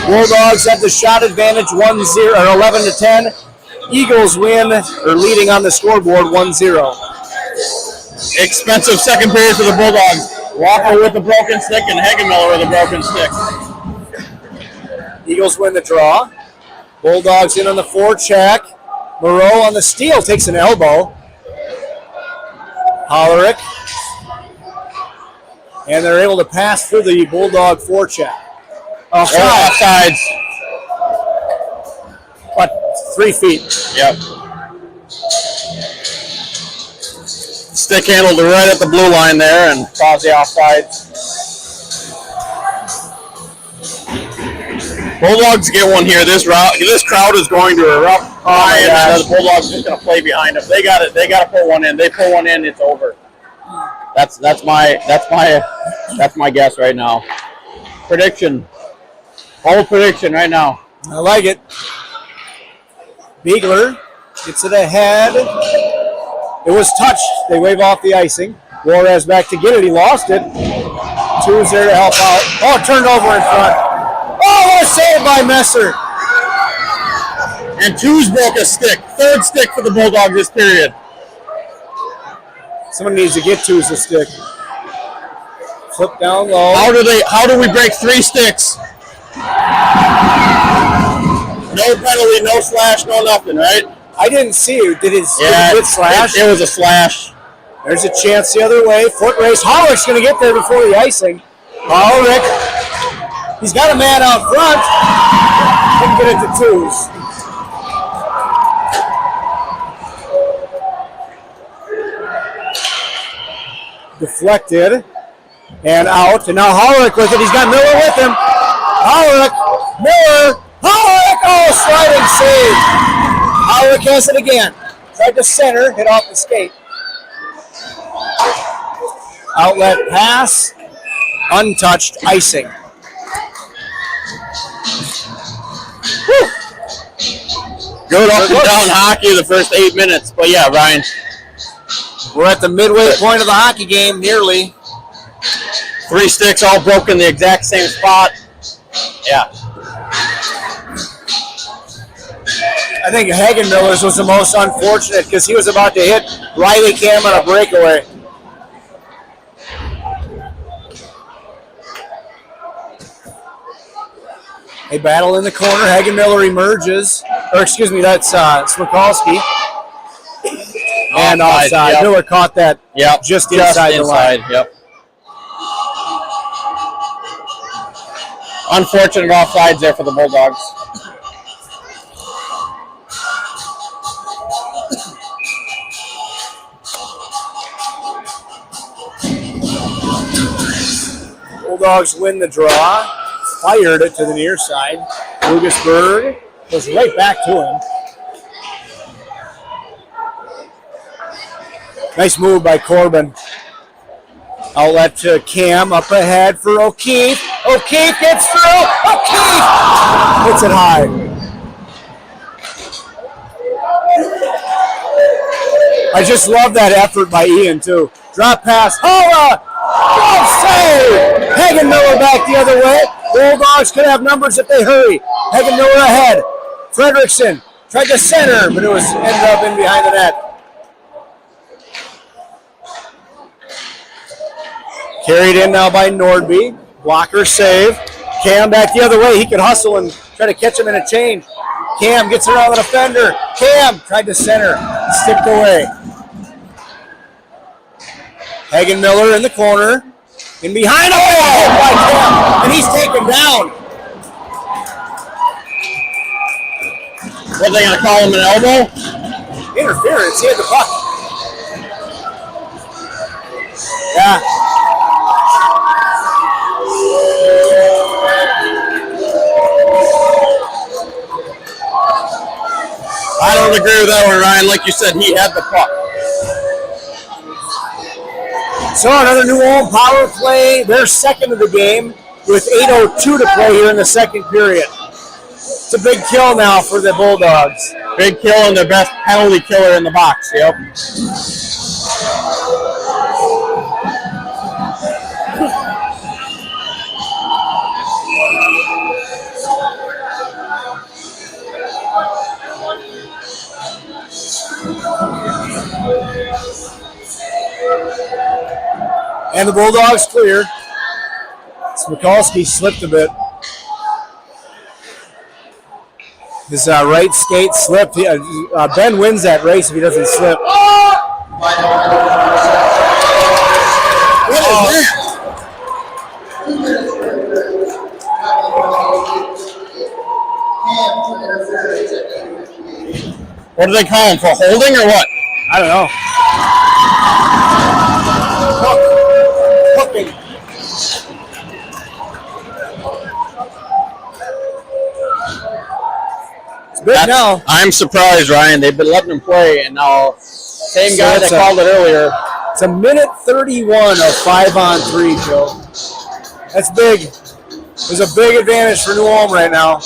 Bulldogs have the shot advantage 1-0 or 11-10. Eagles win or leading on the scoreboard 1-0. Expensive second period for the Bulldogs. Walker with a broken stick and Hagenmiller with a broken stick. Eagles win the draw. Bulldogs in on the forecheck. Moreau on the steal takes an elbow. Hollerick. And they're able to pass through the Bulldog forecheck. Offsides. What, 3 feet? Yep. Stick handled right at the blue line there and caused the offsides. Bulldogs get one here. This crowd is going to erupt high, and the Bulldogs just going to play behind them. They got it. They got to pull one in. They pull one in, it's over. That's my guess right now. Prediction. Bold prediction right now. I like it. Beegler gets it ahead. It was touched. They wave off the icing. Juarez back to get it. He lost it. Two's there to help out. Oh, it turned over in front. Oh, what a save by Messer. And Two's broke a stick. Third stick for the Bulldogs this period. Someone needs to get Two's a stick. Flip down low. How do we break 3 sticks? No penalty, no slash, no nothing, right? I didn't see it. Did it slash? It was a slash. There's a chance the other way. Foot race. Hollerick's going to get there before the icing. Hollerick. He's got a man out front. Couldn't get it to Two's. Deflected. And out. And now Hollerick with it. He's got Miller with him. Hollerick. Miller. Hollerick. Oh, sliding save. Hollerick has it again. Tried to center. Hit off the skate. Outlet pass. Untouched icing. Whew. Good up and down hockey the first 8 minutes. But yeah, Ryan. We're at the midway point of the hockey game, nearly. 3 sticks all broke in the exact same spot. Yeah. I think Hagenmiller's was the most unfortunate because he was about to hit Riley Cam on a breakaway. A battle in the corner. Hagenmiller emerges. Or excuse me, that's Swikalski. And offside. Yep. Miller caught that just inside the line. Yep. Unfortunate offsides there for the Bulldogs. Bulldogs win the draw. Fired it to the near side. Lugasberg goes right back to him. Nice move by Corbin. Outlet to Cam, up ahead for O'Keefe. O'Keefe gets through. O'Keefe hits it high. I just love that effort by Ian, too. Drop pass. Holla! Oh, save! Hagenmiller back the other way. Bulldogs could have numbers if they hurry. Hagenmiller ahead. Fredrickson tried to center, but it was ended up in behind the net. Carried in now by Nordby. Blocker save. Cam back the other way. He could hustle and try to catch him in a change. Cam gets around the defender. Cam tried to center. Sticked away. Hagenmiller in the corner. In behind. Oh, hit by Cam. And he's taken down. What are they going to call him, an elbow? Interference. He had the puck. Yeah. I don't agree with that one, Ryan. Like you said, he had the puck. So another New Ulm power play. They're second of the game with 8:02 to play here in the second period. It's a big kill now for the Bulldogs. Big kill and the best penalty killer in the box. Yep. And the Bulldogs clear. Smikalski slipped a bit. His right skate slipped. Ben wins that race if he doesn't slip. What do they call him, for holding or what? I don't know. Hooking. It's big now. I'm surprised, Ryan. They've been letting him play, and now same guy that called it earlier. It's a minute 31 of 5-on-3, Joe. That's big. There's a big advantage for New Ulm right now.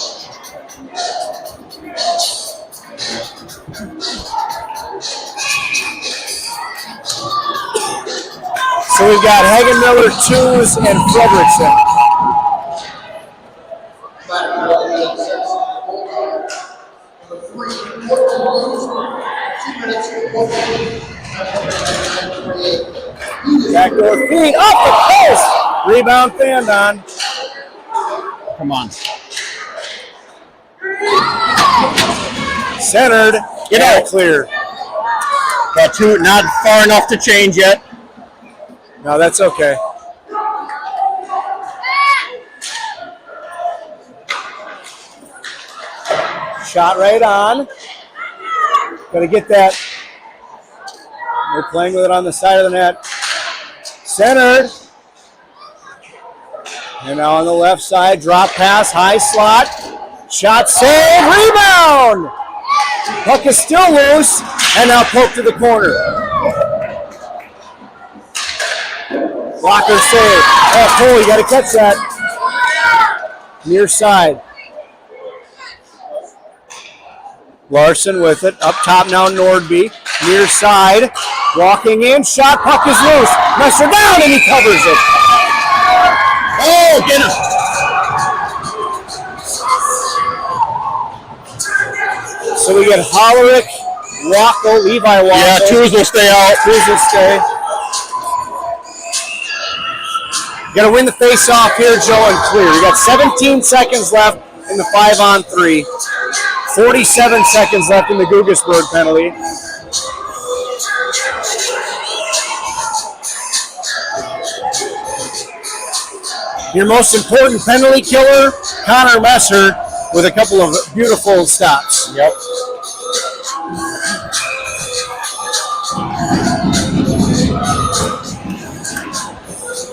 So we've got Hagenmiller, Twos, and Fredrickson. Backdoor feed off the post. Rebound Fandon. Come on. Centered. Get out. Clear. Got two, not far enough to change yet. No, that's okay. Shot right on. Got to get that. They're playing with it on the side of the net. Centered. And now on the left side, drop pass, high slot. Shot save, rebound! Puck is still loose, and now poked to the corner. Blocker save. Oh, Cole, you got to catch that. Near side. Larson with it. Up top now, Nordby. Near side. Walking in. Shot. Puck is loose. Messer down, and he covers it. Oh, get him. So we get Hollerick, Wackel, Levi Wackel. Yeah, Twos will stay out. Twos will stay. Got to win the face-off here, Joe, and clear. We got 17 seconds left in the 5-on-3. 47 seconds left in the Gugasburg penalty. Your most important penalty killer, Connor Messer, with a couple of beautiful stops. Yep.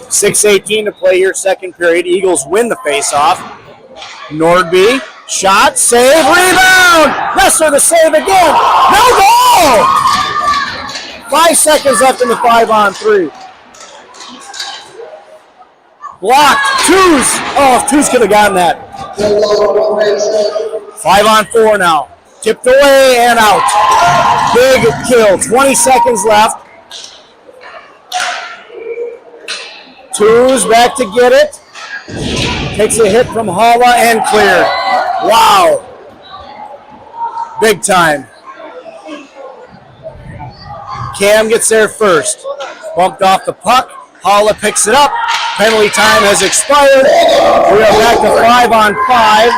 .6:18 to play here, second period. Eagles win the face-off. Nordby, shot, save, rebound! Messer the save again. No goal! 5 seconds left in the 5-on-3. Blocked. Twos. Oh, if Twos could have gotten that. 5-on-4 now. Tipped away and out. Big kill. 20 seconds left. Twos back to get it. Takes a hit from Halla and clear. Wow. Big time. Cam gets there first. Bumped off the puck. Halla picks it up. Penalty time has expired. We are back to 5-on-5.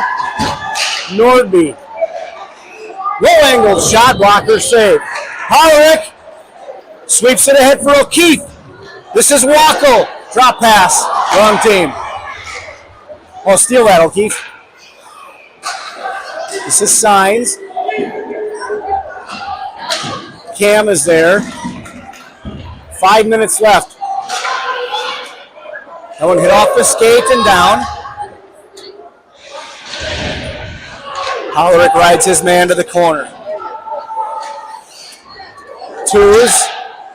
Nordby. Low angle shot, blocker save. Hollerick sweeps it ahead for O'Keefe. This is Wackel. Drop pass. Wrong team. Oh, steal that, O'Keefe. This is Signs. Cam is there. 5 minutes left. That one hit off the skate and down. Hollerick rides his man to the corner. Twos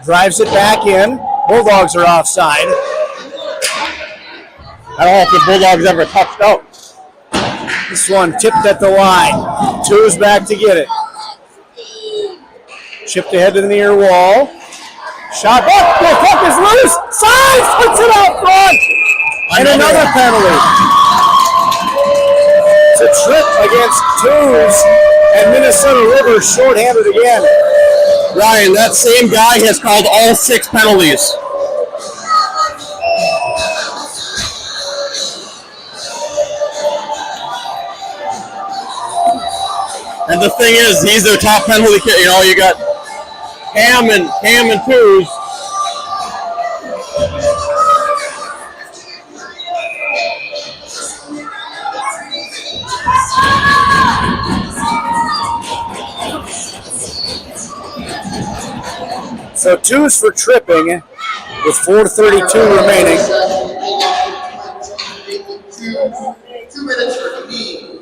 drives it back in. Bulldogs are offside. I don't know if the Bulldogs ever touched out. This one tipped at the line. Two's back to get it. Chipped ahead to the near wall. Shot up. The puck is loose. Signs puts it out front. And another penalty. It's a trip against Two's, and Minnesota River shorthanded again. Ryan, that same guy has called all 6 penalties. And the thing is, he's their top penalty kid. You know, you got Cam and Two's. So Two's for tripping with 4:32 remaining. 2 minutes for the knee.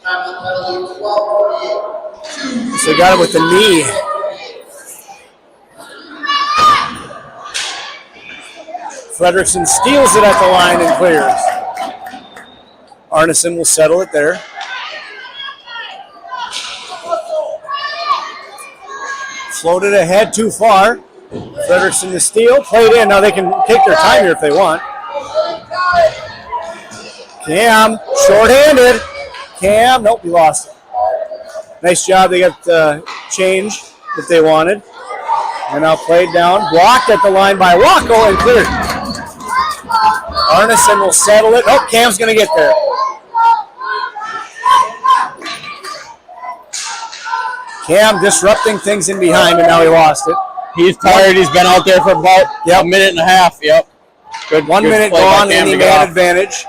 Time of the penalty, 12:48. So he got it with the knee. Frederickson steals it at the line and clears. Arneson will settle it there. Floated ahead too far. Frederickson to steal. Played in. Now they can take their time here if they want. Cam, shorthanded. Cam, nope, he lost it. Nice job. They got the change that they wanted. And now played down. Blocked at the line by Wacko and cleared. Arneson will settle it. Oh, Cam's going to get there. Cam disrupting things in behind, and now he lost it. He's tired. He's been out there for about a minute and a half. Yep. Good. 1 minute gone in the man advantage.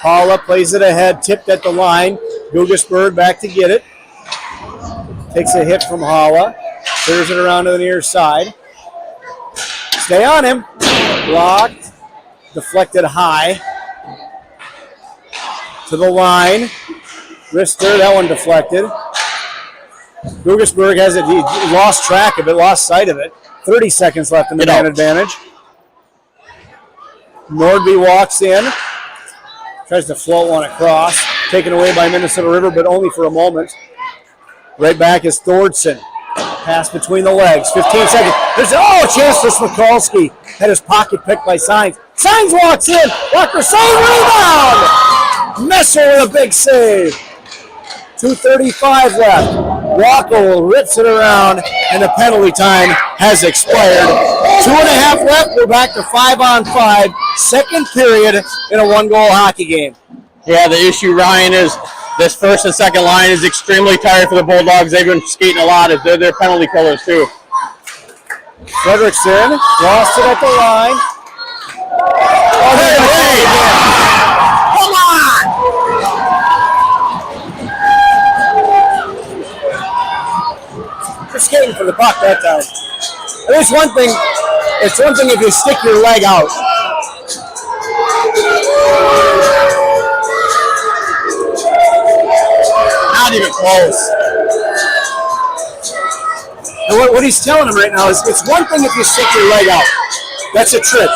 Paula plays it ahead, tipped at the line. Gugesberg back to get it. Takes a hit from Hala. Clears it around to the near side. Stay on him. Blocked. Deflected high. To the line. Wrister, that one deflected. Gugesberg has it. He lost track of it, lost sight of it. 30 seconds left in the man advantage. Nordby walks in. Tries to float one across. Taken away by Minnesota River, but only for a moment. Right back is Thordson. Pass between the legs. 15 seconds. There's a chance for Smikalski. Had his pocket picked by Signs. Signs walks in. Walker save, rebound. Messer with a big save. 2:35 left. Wacko rips it around, and the penalty time has expired. 2.5 left. We're back to 5-on-5. Second period in a 1-goal hockey game. Yeah, the issue, Ryan, is this first and second line is extremely tired for the Bulldogs. They've been skating a lot. They're penalty killers, too. Frederickson lost it at the line. Oh, hey. Come on! You're skating for the puck that time. There's one thing. It's one thing if you stick your leg out. Not even close. And what he's telling him right now is it's one thing if you stick your leg out. That's a trick.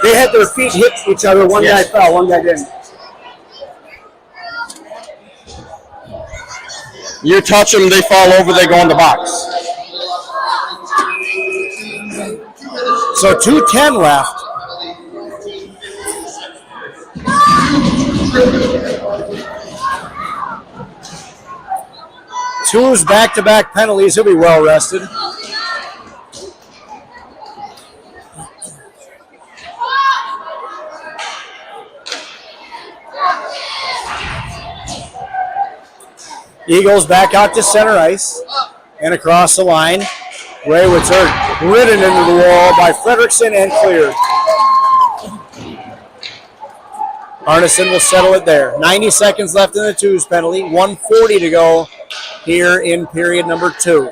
They had their feet hit each other. One guy fell, one guy didn't. You touch them, they fall over, they go in the box. So 2:10 left. Two's back-to-back penalties. He'll be well rested. Eagles back out to center ice and across the line. Raywitzer ridden into the wall by Frederickson and cleared. Arneson will settle it there. 90 seconds left in the twos penalty. 1:40 to go here in period number 2.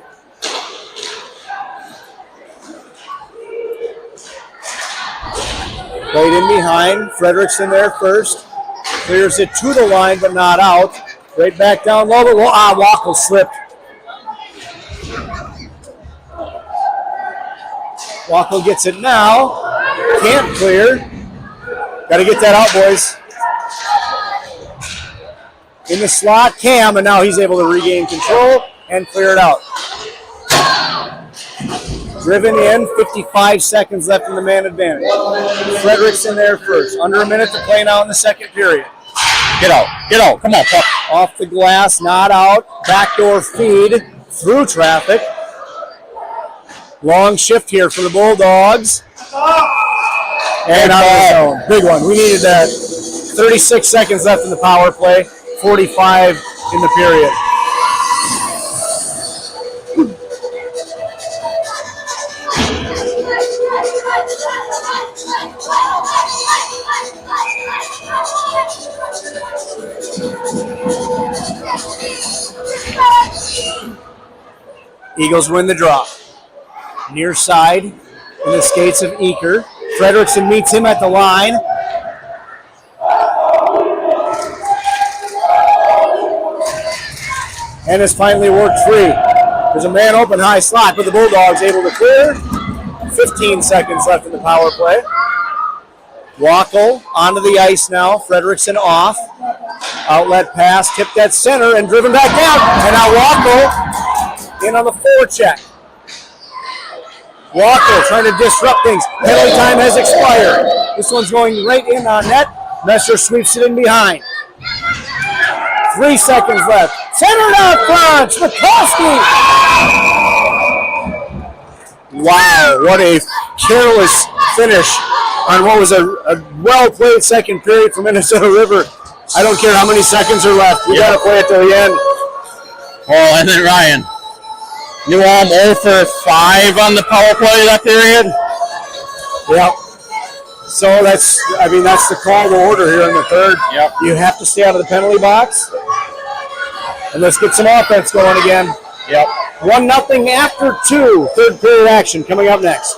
Played in behind. Frederickson there first. Clears it to the line but not out. Right back down low. Wacko slipped. Wacko gets it now. Can't clear. Got to get that out, boys. in the slot, Cam, and now he's able to regain control and clear it out. Driven in, 55 seconds left in the man advantage. Frederickson there first. Under a minute to play now in the second period. Get out, come on, puck. Off the glass, not out. Backdoor feed through traffic. Long shift here for the Bulldogs. And out of the zone. Big one. We needed that. 36 seconds left in the power play. 45 in the period. Eagles win the draw. Near side in the skates of Eaker. Frederickson meets him at the line. And has finally worked free. There's a man open high slot, but the Bulldogs able to clear. 15 seconds left in the power play. Wackel onto the ice now. Frederickson off. Outlet pass, tipped at center and driven back down. And now Wackel in on the forecheck. Wackel trying to disrupt things. Penalty time has expired. This one's going right in on net. Messer sweeps it in behind. 3 seconds left. Centered out front. Smikowski. Wow, what a careless finish on what was a well-played second period for Minnesota River. I don't care how many seconds are left. We got to play it till the end. Oh, and then Ryan. New Ulm 0 for 5 on the power play that period. Yep. So that's the call to order here in the third. Yep. You have to stay out of the penalty box. And let's get some offense going again. Yep. 1-0 after 2. Third period action coming up next.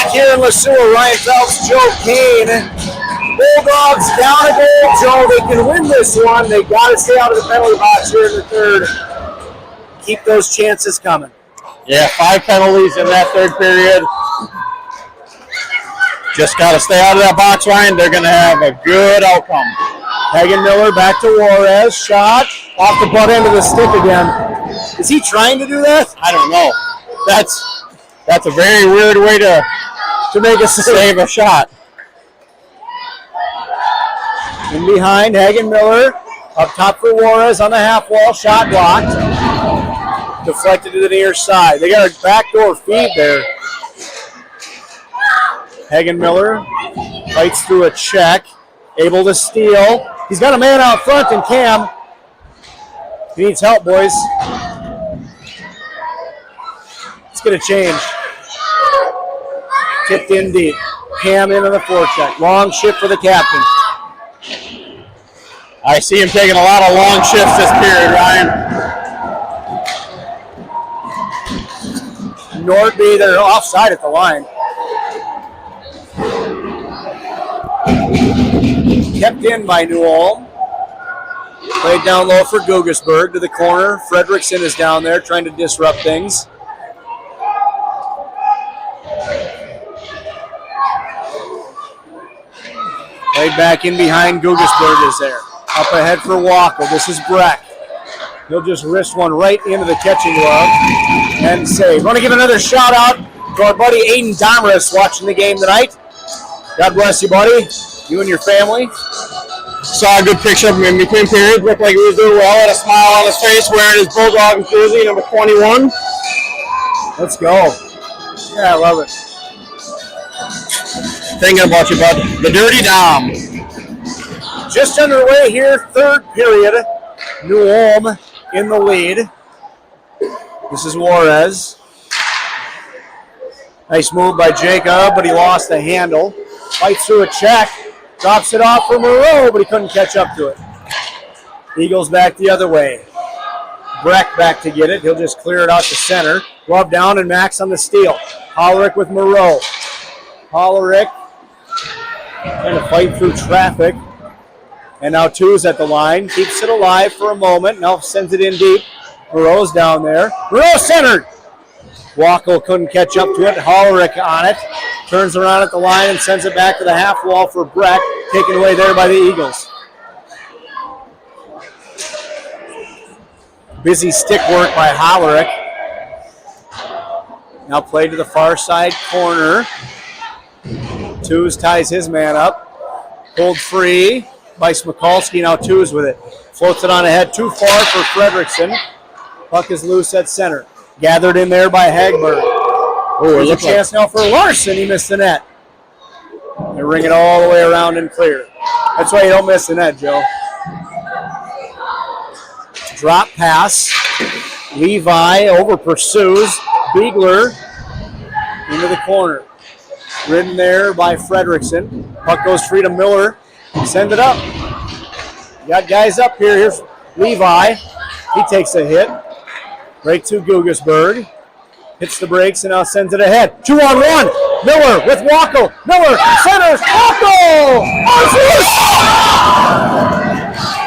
back here in LeSueur. Ryan Phelps, Joe Kane. Bulldogs down a goal, Joe. They can win this one. They got to stay out of the penalty box here in the third. Keep those chances coming. Yeah, 5 penalties in that third period. Just got to stay out of that box, Ryan. They're going to have a good outcome. Hagen Miller back to Juarez. Shot off the butt end of the stick again. Is he trying to do that? I don't know. That's a very weird way to make a save a shot. In behind, Hagen Miller. Up top for Juarez on the half wall. Shot blocked. Deflected to the near side. They got a backdoor feed there. Hagen Miller fights through a check. Able to steal. He's got a man out front in Cam. He needs help, boys. Let's get a change. Tipped in deep. Cam in on the forecheck. Long shift for the captain. I see him taking a lot of long shifts this period, Ryan. Nordby, they're offside at the line. Kept in by New Ulm. Played down low for Guggesberg to the corner. Fredrickson is down there trying to disrupt things. Played back in behind. Guggesberg is there. Up ahead for Wackel. This is Breck. He'll just wrist one right into the catching glove and save. Want to give another shout out to our buddy Aiden Domris watching the game tonight. God bless you, buddy. You and your family. Saw a good picture of him in between periods. Looked like he was doing well. Had a smile on his face wearing his Bulldogs jersey, number 21. Let's go. Yeah, I love it. Thinking about you, bud. The Dirty Dom. Just underway here, third period. New Ulm in the lead. This is Juarez. Nice move by Jacob, but he lost the handle. Fights through a check. Drops it off for Moreau, but he couldn't catch up to it. Eagles back the other way. Breck back to get it. He'll just clear it out to center. Glove down and Max on the steal. Hollerick with Moreau. Hollerick trying to fight through traffic. And now Two's at the line. Keeps it alive for a moment. Now sends it in deep. Moreau's down there. Moreau centered. Wackel couldn't catch up to it. Hollerick on it. Turns around at the line and sends it back to the half wall for Breck. Taken away there by the Eagles. Busy stick work by Hollerick. Now played to the far side corner. Two's ties his man up. Pulled free by Smikalski. Now Two's with it. Floats it on ahead. Too far for Fredrickson. Puck is loose at center. Gathered in there by Hagberg. Oh, there's a chance now for Larson. He missed the net. They ring it all the way around and clear. That's why you don't miss the net, Joe. Drop pass. Levi over pursues. Biegler into the corner. Ridden there by Fredrickson. Puck goes free to Miller. Send it up. You got guys up here. Here's Levi. He takes a hit. Right to Guggesberg. Hits the brakes and now sends it ahead. 2-on-1. Miller with Wackel. Miller centers. Wackel!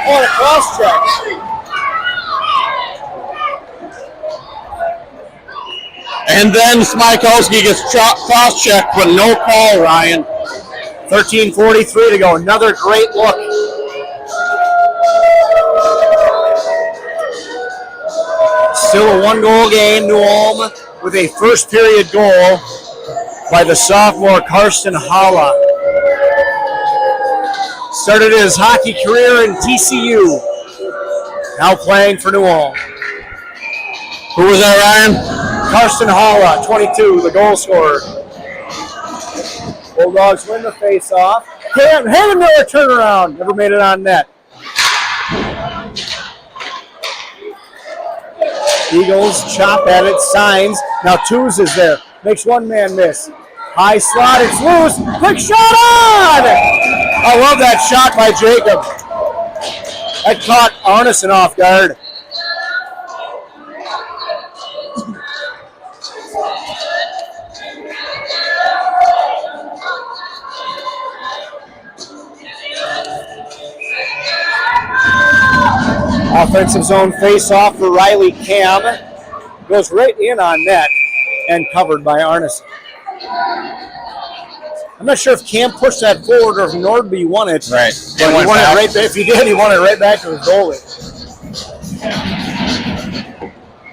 On a cross check. And then Smikalski gets cross-checked, but no call, Ryan. 13:43 to go. Another great look. Still a one-goal game. New Ulm with a first-period goal by the sophomore Karsten Halla. Started his hockey career in TCU. Now playing for New Ulm. Who was that, Ryan? Karsten Halla, 22, the goal scorer. Bulldogs win the face-off. Hagen Miller turnaround. Never made it on net. Eagles chop at it, signs. Now Two's is there. Makes one man miss. High slot, it's loose. Quick shot on! I love that shot by Jacob. That caught Arneson off guard. Offensive zone face-off for Riley Cam. Goes right in on net and covered by Arneson. I'm not sure if Cam pushed that forward or if Nordby won it. Right. But he won it right back. If he did, he won it right back to his goalie.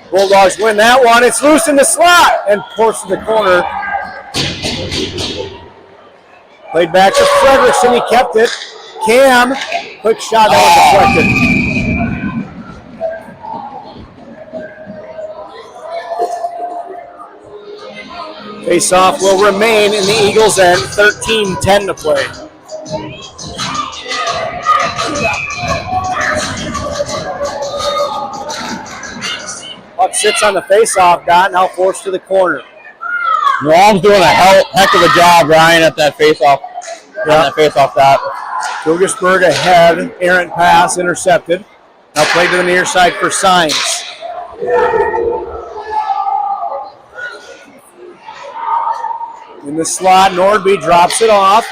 Bulldogs win that one. It's loose in the slot and forced to the corner. Played back to Frederickson. He kept it. Cam, quick shot that was deflected. Face-off will remain in the Eagles' end. 13-10 to play. Puck sits on the face-off dot, now forced to the corner. Norm's doing a heck of a job, Ryan, at that face-off. On that face-off dot. Gilgersburg ahead, errant pass intercepted. Now played to the near side for Signs. In the slot, Nordby drops it off.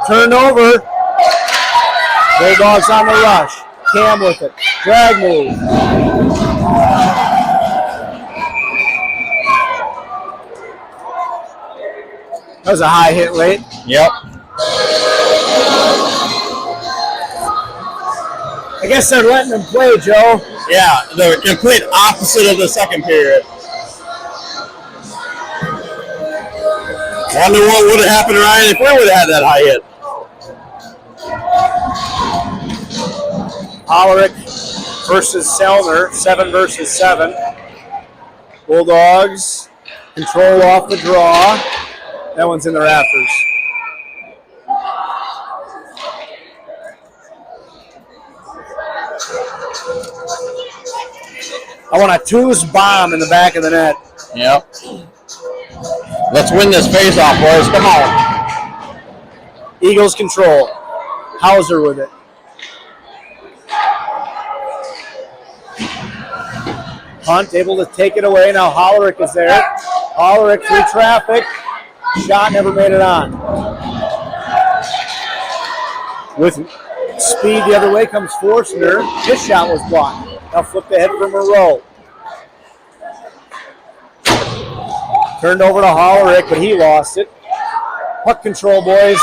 Turned over. Bulldogs on the rush. Cam with it. Drag move. That was a high hit late. Yep. I guess they're letting them play, Joe. Yeah, the complete opposite of the second period. Wonder what would have happened, Ryan, if we would have had that high hit. Hollerick versus Selner, 7 versus 7. Bulldogs control off the draw. That one's in the rafters. I want a Two's bomb in the back of the net. Yep. Let's win this face-off, boys. Come on. Eagles control. Hauser with it. Hunt able to take it away. Now Hollerick is there. Hollerick through traffic. Shot never made it on. With speed the other way comes Forstner. His shot was blocked. Now flipped ahead for Moreau. Turned over to Hollerick, but he lost it. Puck control, boys.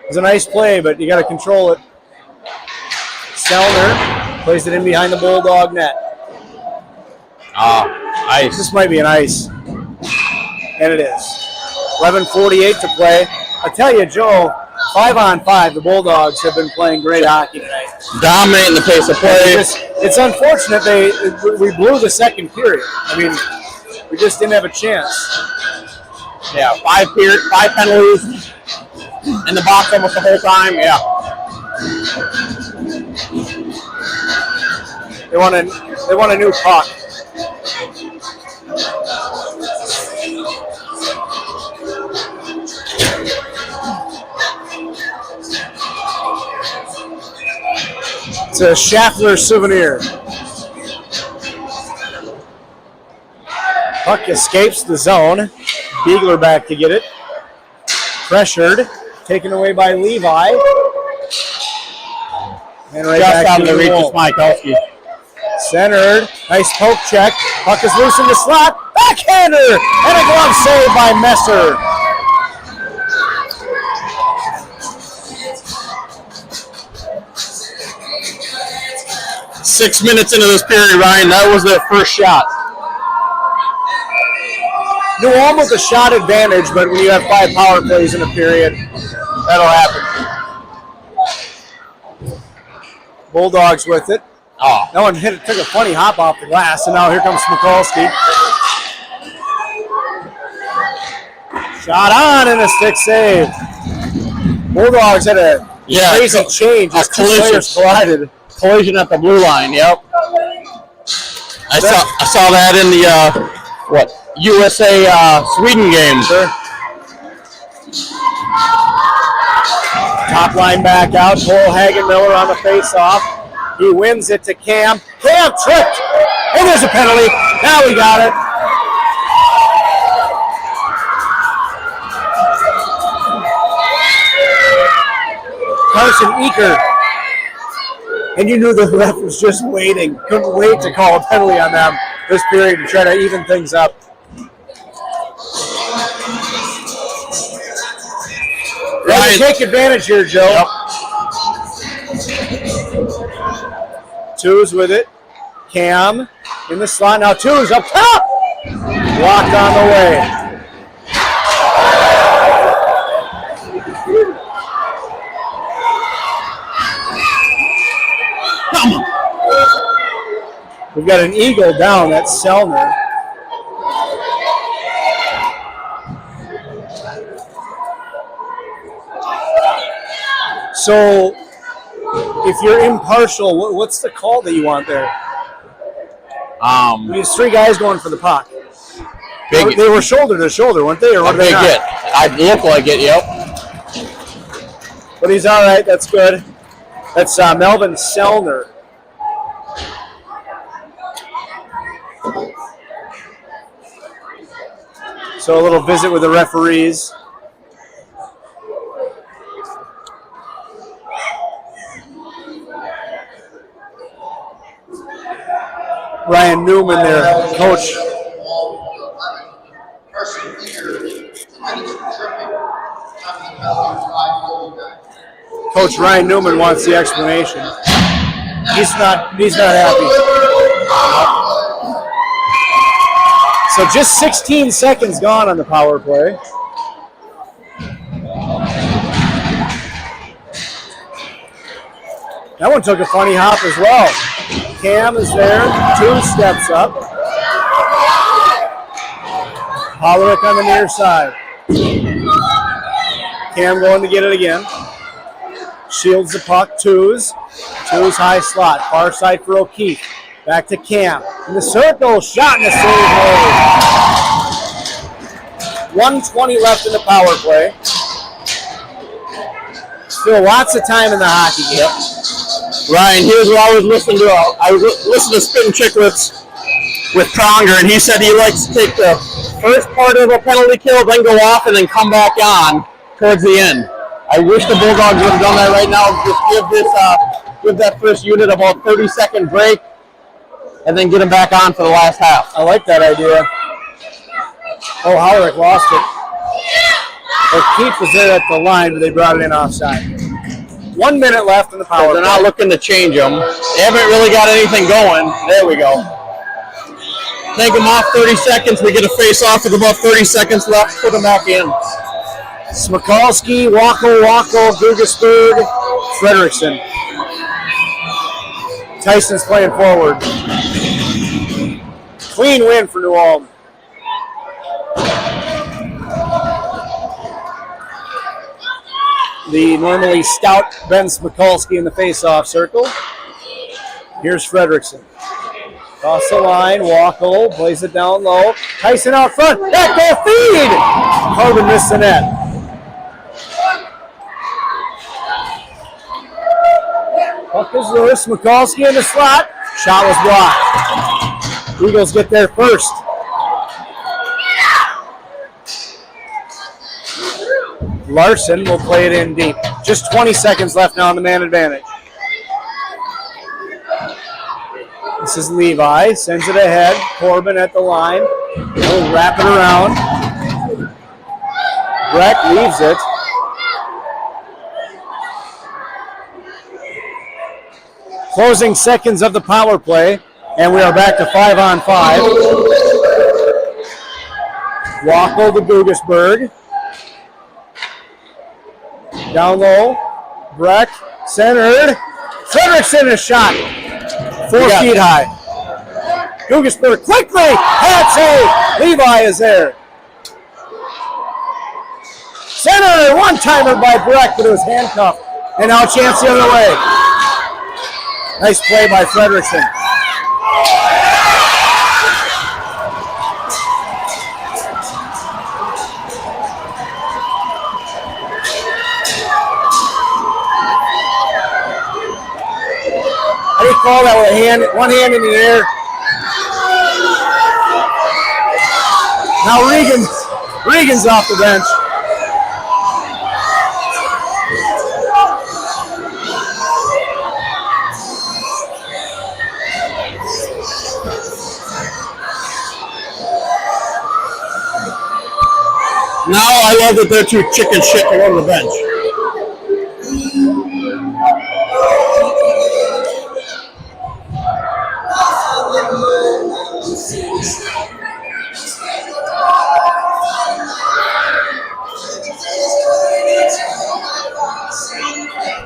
It was a nice play, but you got to control it. Selner plays it in behind the Bulldog net. Ice. This might be an ice. And it is. 11:48 to play. I tell you, Joe, 5-on-5, the Bulldogs have been playing great hockey tonight. Dominating the pace of play. It's unfortunate we blew the second period. I mean, we just didn't have a chance. Yeah, 5 penalties in the box almost the whole time. Yeah. They want a new puck. It's a Schaffler souvenir. Puck escapes the zone. Beegler back to get it. Pressured. Taken away by Levi. And right Just back out to of the the reach wall. of Smikowski. Centered. Nice poke check. Puck is loose in the slot. Backhander. And a glove save by Messer. Six minutes into this period, Ryan, that was their first shot. New Ulm with a shot advantage, but when you have 5 power plays in a period, that'll happen. Bulldogs with it. Oh. That one took a funny hop off the glass, and now here comes Smikolski. Shot on and a stick save. Bulldogs had a crazy change as two players collided. Collision at the blue line, yep. I saw that in the USA Sweden game. Sure. Top line back out. Cole Hagen-Miller on the face-off. He wins it to Cam. Cam tripped. And there's a penalty. Now we got it. Carson Eaker And you knew the ref was just waiting, couldn't wait to call a penalty on them this period to try to even things up. Right, take advantage here, Joe. Yep. Two's with it. Cam in the slot. Now Two's up top. Blocked on the way. We've got an eagle down. That's Selner. So, if you're impartial, what's the call that you want there? These three guys going for the puck. Big, they were shoulder to shoulder, weren't they? Or were they big not? hit. I look like it, yep. But he's all right. That's good. That's Melvin Selner. So a little visit with the referees. Ryan Newman there, coach. Coach Ryan Newman wants the explanation. He's not happy. So just 16 seconds gone on the power play. That one took a funny hop as well. Cam is there, 2 steps up. Hollerick on the near side. Cam going to get it again. Shields the puck, Two's high slot, far side for O'Keefe. Back to Cam. In the circle, shot in the save hole. 1:20 left in the power play. Still lots of time in the hockey game. Yep. Ryan, here's what I was listening to. I was listening to Spittin' Chicklets with Pronger, and he said he likes to take the first part of a penalty kill, then go off, and then come back on towards the end. I wish the Bulldogs would have done that right now. Just give that first unit about 30-second break, and then get them back on for the last half. I like that idea. Oh, Hollerick lost it. O'Keefe was there at the line, but they brought it in offside. 1 minute left in the power play. They're not looking to change them. They haven't really got anything going. There we go. Take them off 30 seconds. We get a face-off with about 30 seconds left. Put them back in. Smikalski, Wackel, Gugesberg, Frederickson. Tyson's playing forward. Clean win for New Ulm. The normally stout Ben Smikalski in the face-off circle. Here's Frederickson. Across the line, Wackel plays it down low. Tyson out front. That goal feed! Corbin missed the net. Puck is loose. Smikalski in the slot. Shot was blocked. Eagles get there first. Larson will play it in deep. Just 20 seconds left now on the man advantage. This is Levi. Sends it ahead. Corbin at the line. He'll wrap it around. Breck leaves it. Closing seconds of the power play, and we are back to 5-on-5. Wackel to Gugesberg. Down low. Breck centered. Frederickson a shot. 4 feet high. Gugesberg quickly. Hat save. Levi is there. Center. One-timer by Breck, but it was handcuffed. And now a chance the other way. Nice play by Frederickson. How do you call that with a hand, one hand in the air? Now Regan's off the bench. Now I love that they're too chicken shit to go to the bench.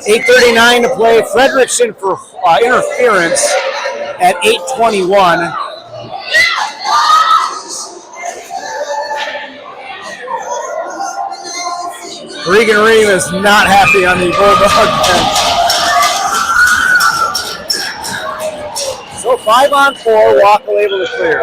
.8:39 to play. Frederickson for interference at 8:21. Regan Ream is not happy on the Bulldog bench. So 5-on-4, Wackel able to clear.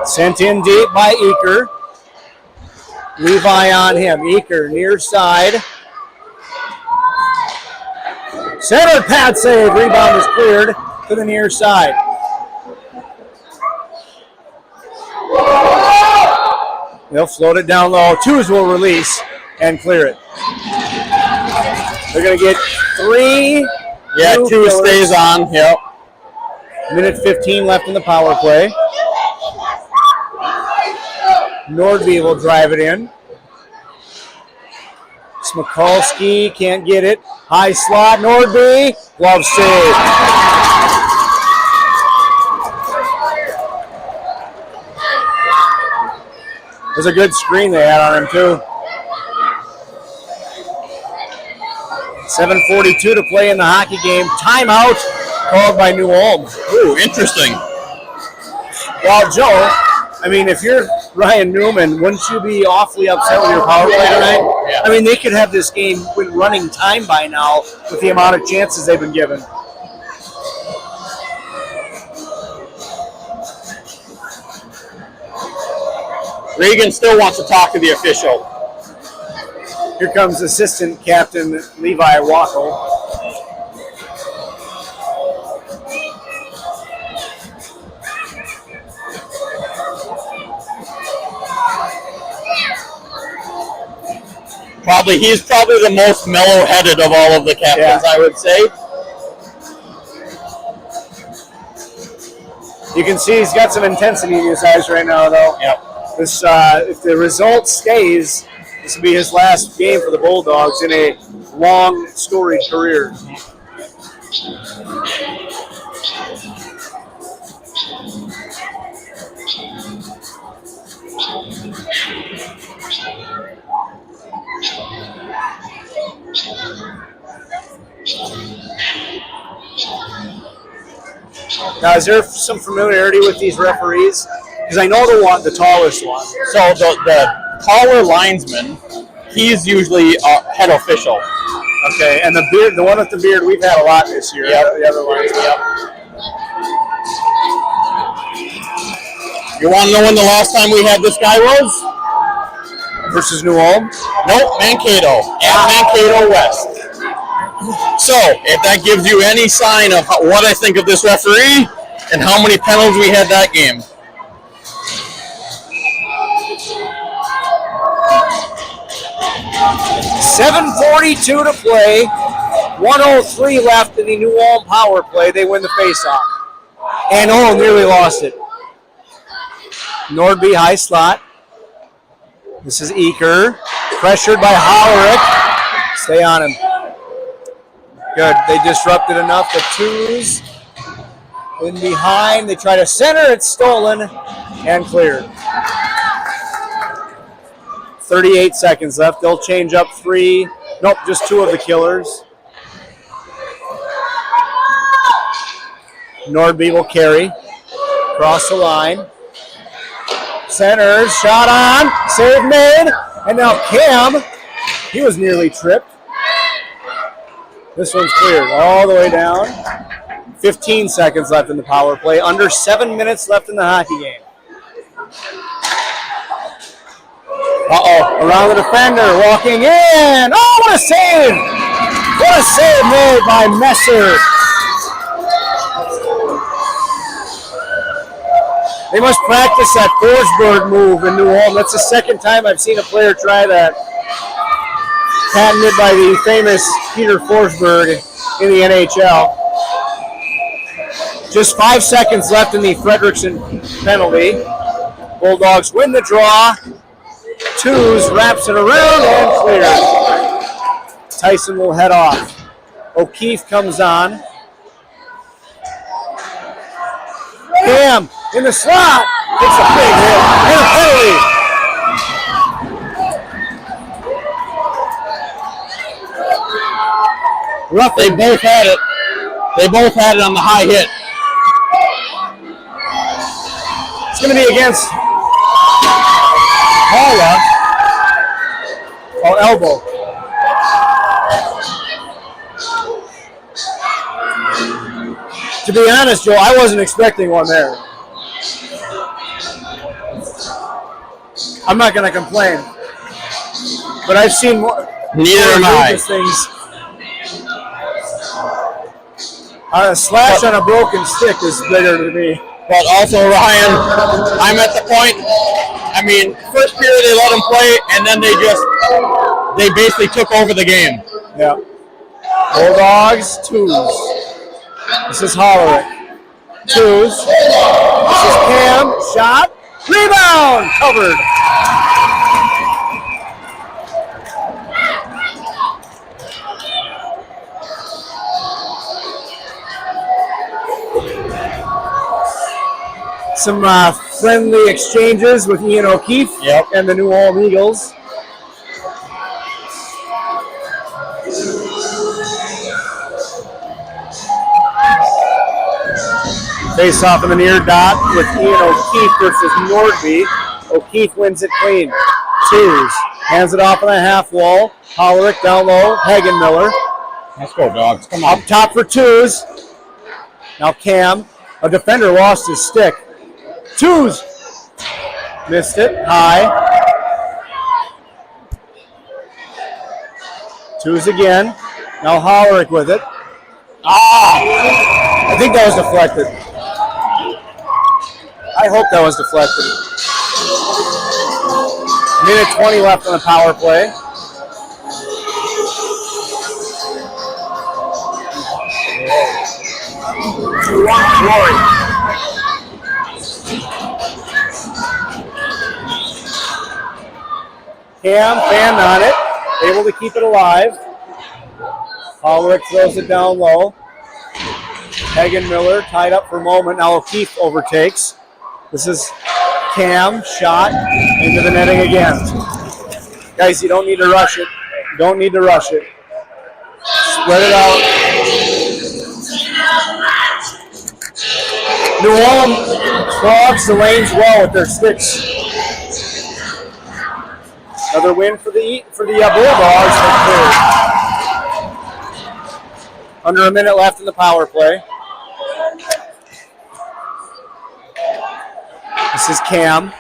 Sent in deep by Eaker. Levi on him. Eaker near side. Center pad save. Rebound is cleared to the near side. They'll float it down low. Twos will release and clear it. They're going to get 3. Yeah, 2 stays on. Yep. Minute 15 left in the power play. Nordby will drive it in. Smikalski can't get it. High slot, Nordby. Glove save. There's a good screen they had on him, too. 7:42 to play in the hockey game. Timeout called by New Ulm. Ooh, interesting. Well, Joe, I mean, if you're Ryan Newman, wouldn't you be awfully upset with your power play tonight? Yeah. I mean, they could have this game with running time by now with the amount of chances they've been given. Regan still wants to talk to the official. Here comes assistant captain Levi Wackel. He's probably the most mellow-headed of all of the captains, I would say. You can see he's got some intensity in his eyes right now, though. Yep. This, if the result stays, this will be his last game for the Bulldogs in a long, storied career. Now, is there some familiarity with these referees? Because I know the tallest one. So the taller linesman, he's usually head official. Okay, and the one with the beard, we've had a lot this year. Yep. The other linesman. Yep. You want to know when the last time we had this guy was? Versus New Ulm? Nope, Mankato. At Mankato West. So, if that gives you any sign of what I think of this referee and how many penalties we had that game. .7:42 to play. 1:03 left in the New Ulm power play. They win the faceoff. And nearly lost it. Nordby high slot. This is Eaker. Pressured by Howrick. Stay on him. Good. They disrupted enough. The twos in behind. They try to center. It's stolen and cleared. 38 seconds left. They'll change up 3. Nope, just 2 of the killers. Nordby will carry. Cross the line. Centers. Shot on. Save made. And now Cam. He was nearly tripped. This one's cleared all the way down. 15 seconds left in the power play. Under 7 minutes left in the hockey game. Around the defender, walking in. Oh, what a save! What a save made by Messer. They must practice that Forsberg move in New Ulm. That's the second time I've seen a player try that. patented by the famous Peter Forsberg in the NHL. Just 5 seconds left in the Frederickson penalty. Bulldogs win the draw. Twos wraps it around and clears. Tyson will head off. O'Keefe comes on. Cam in the slot. Takes a big hit. And a penalty. They both had it. They both had it on the high hit. It's going to be against Paula. Oh, elbow. To be honest, Joe, I wasn't expecting one there. I'm not going to complain. But I've seen more. Neither am I. Things. A slash on a broken stick is bigger to me. But also, Ryan, I'm at the point, I mean, first period they let them play, and then they basically took over the game. Yeah. Bulldogs, twos. This is Hollerick. Twos. This is Cam. Shot. Rebound. Covered. Some friendly exchanges with Ian O'Keefe and the New Ulm Eagles. Face off in the near dot with Ian O'Keefe versus Nordby. O'Keefe wins it clean. Twos. Hands it off on the half wall. Hollerick down low. Hagenmiller. Let's go, Dogs. Come on. Up top for twos. Now Cam. A defender lost his stick. Twos. Missed it. High. Twos again. Now Hollerick with it. I think that was deflected. I hope that was deflected. Minute 20 left on the power play. Glory. Cam fanned on it, able to keep it alive. Hollerick throws it down low. Hagenmiller tied up for a moment. Now O'Keefe overtakes. This is Cam, shot into the netting again. Guys, you don't need to rush it. You don't need to rush it. Spread it out. New Ulm clogs the lanes well with their sticks. Another win for the Bulldogs. Under a minute left in the power play. This is Cam.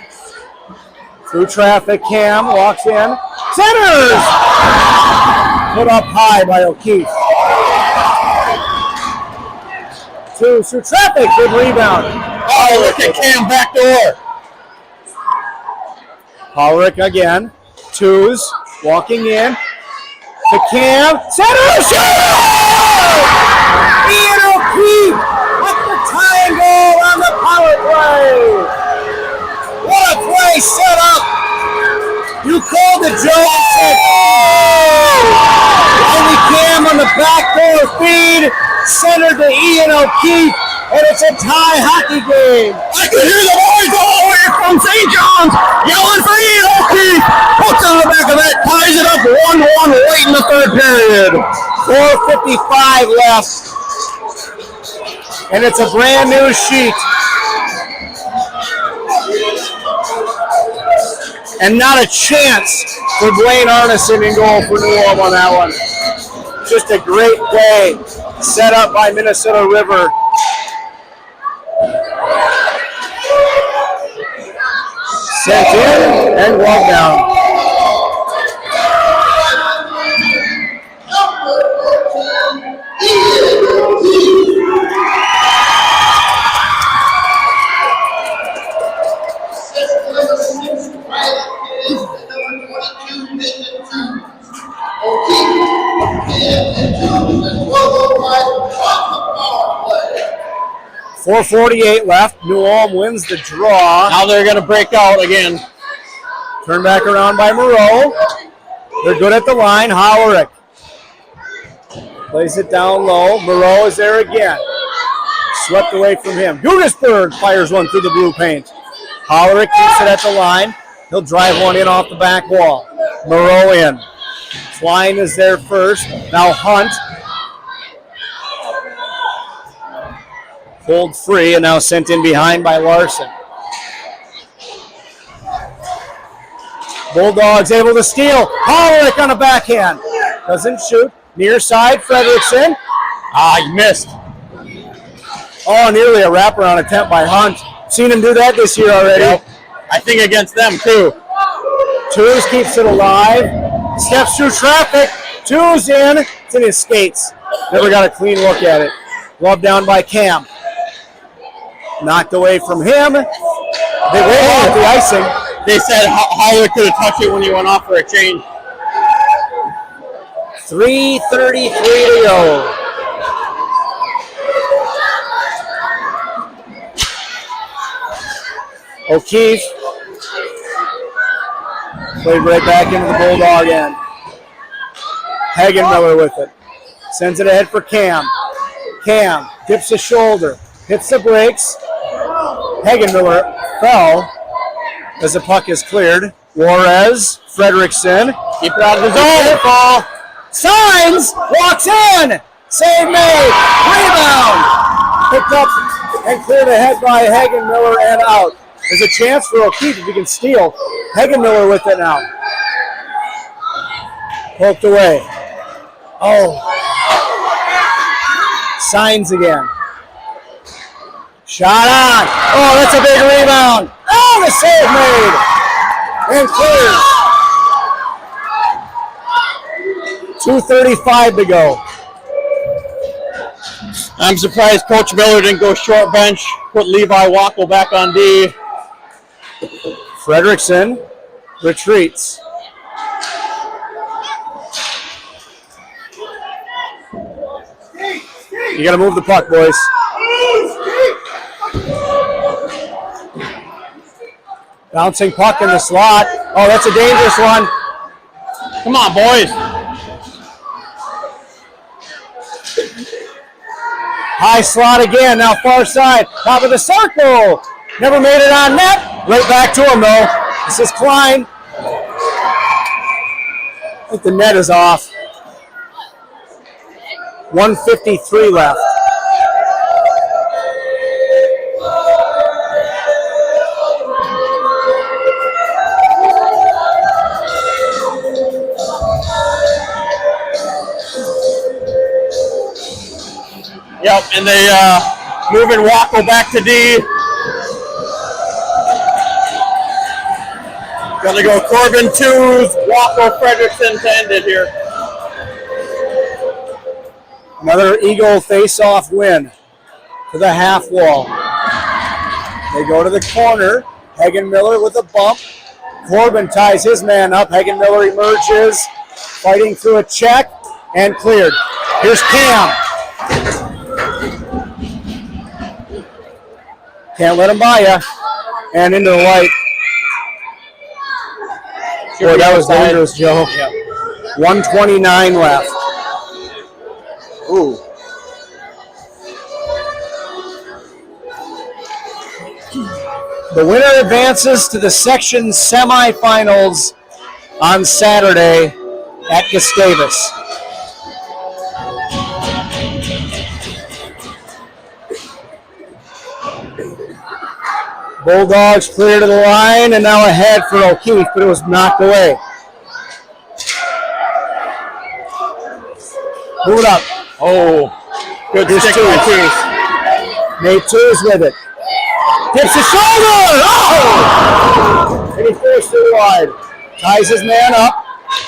Through traffic, Cam walks in. Centers! Put up high by O'Keefe. Two through traffic, good rebound. Oh, look at Cam back door. Hollerick again. Twos, walking in. To Cam. Center shot! Ian O'Keefe with the tying goal on the power play. What a play set up. You called it, Joe, and said, only Cam on the backdoor feed. Center to Ian O'Keefe, and it's a tie hockey game. I can hear the boys all the way from St. John's yelling for Ian O'Keefe. Puts on the back of that, ties it up 1-1 late in the third period. 4:55 left, and it's a brand new sheet. And not a chance for Blaine Arneson in goal for New Ulm on that one. Just a great play set up by Minnesota River. Sent in and walked down. .448 left. New Ulm wins the draw. Now they're going to break out again. Turned back around by Moreau. They're good at the line. Hollerick plays it down low. Moreau is there again. Swept away from him. Gugesberg fires one through the blue paint. Hollerick keeps it at the line. He'll drive one in off the back wall. Moreau in. Klein is there first. Now Hunt. Pulled free and now sent in behind by Larson. Bulldogs able to steal. Hollerick on a backhand. Doesn't shoot. Near side, Frederickson. He missed. Oh, nearly a wraparound attempt by Hunt. Seen him do that this year already. Yep. I think against them, too. Twos keeps it alive. Steps through traffic. Twos in. It's in his skates. Never got a clean look at it. Glove down by Cam. Knocked away from him. They wave off the icing. They said Holler could have touched it when he went off for a change. 3:33 to go. O'Keefe played right back into the Bulldog end. Hagenmiller with it. Sends it ahead for Cam. Cam dips his shoulder. Hits the brakes. Hagenmiller fell as the puck is cleared. Juarez, Frederickson. Keep it out of the zone. Ball. Signs. Walks in. Save made. Rebound. Picked up and cleared ahead by Hagenmiller and out. There's a chance for O'Keefe if he can steal. Hagenmiller with it now. Poked away. Oh. Signs again. Shot on. Oh, that's a big rebound. Oh, the save made. And cleared. 2:35 to go. I'm surprised Coach Miller didn't go short bench, put Levi Wackel back on D. Frederickson retreats. You got to move the puck, boys. Bouncing puck in the slot. Oh, that's a dangerous one. Come on, boys. High slot again, now far side. Top of the circle. Never made it on net. Right back to him, though. This is Klein. I think the net is off. 1:53 left. Yep, and they moving Wackel back to D. Gonna go Corbin 2s, Wackel Frederickson to end it here. Another Eagle face-off win to the half wall. They go to the corner. Hagenmiller with a bump. Corbin ties his man up. Hagenmiller emerges, fighting through a check, and cleared. Here's Cam. Can't let him by you. And into the light. Boy, that was dangerous, Joe. 1:29 left. Ooh. The winner advances to the section semifinals on Saturday at Gustavus. Bulldogs clear to the line and now ahead for O'Keefe, but it was knocked away. Move it up. Oh, good stick by Twos. Nate Twos with it. Tips the shoulder! Oh! And he forced it wide. Ties his man up.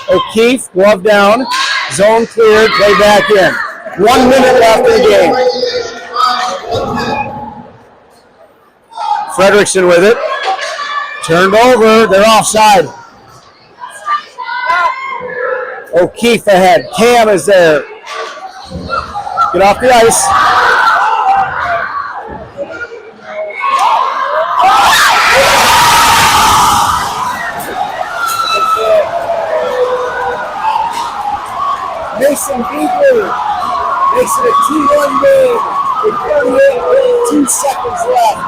O'Keefe, glove down. Zone cleared, play back in. 1 minute left in the game. Frederickson with it. Turned over, they're offside. O'Keefe ahead. Cam is there. Get off the ice. Mason Beagler makes it a 2-1 game with 38.2 seconds left.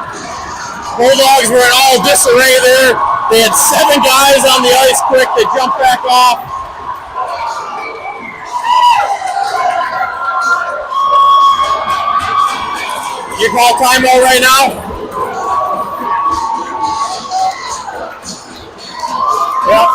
Bulldogs were in all disarray there. They had 7 guys on the ice quick. They jumped back off. You call timeout right now? Yep.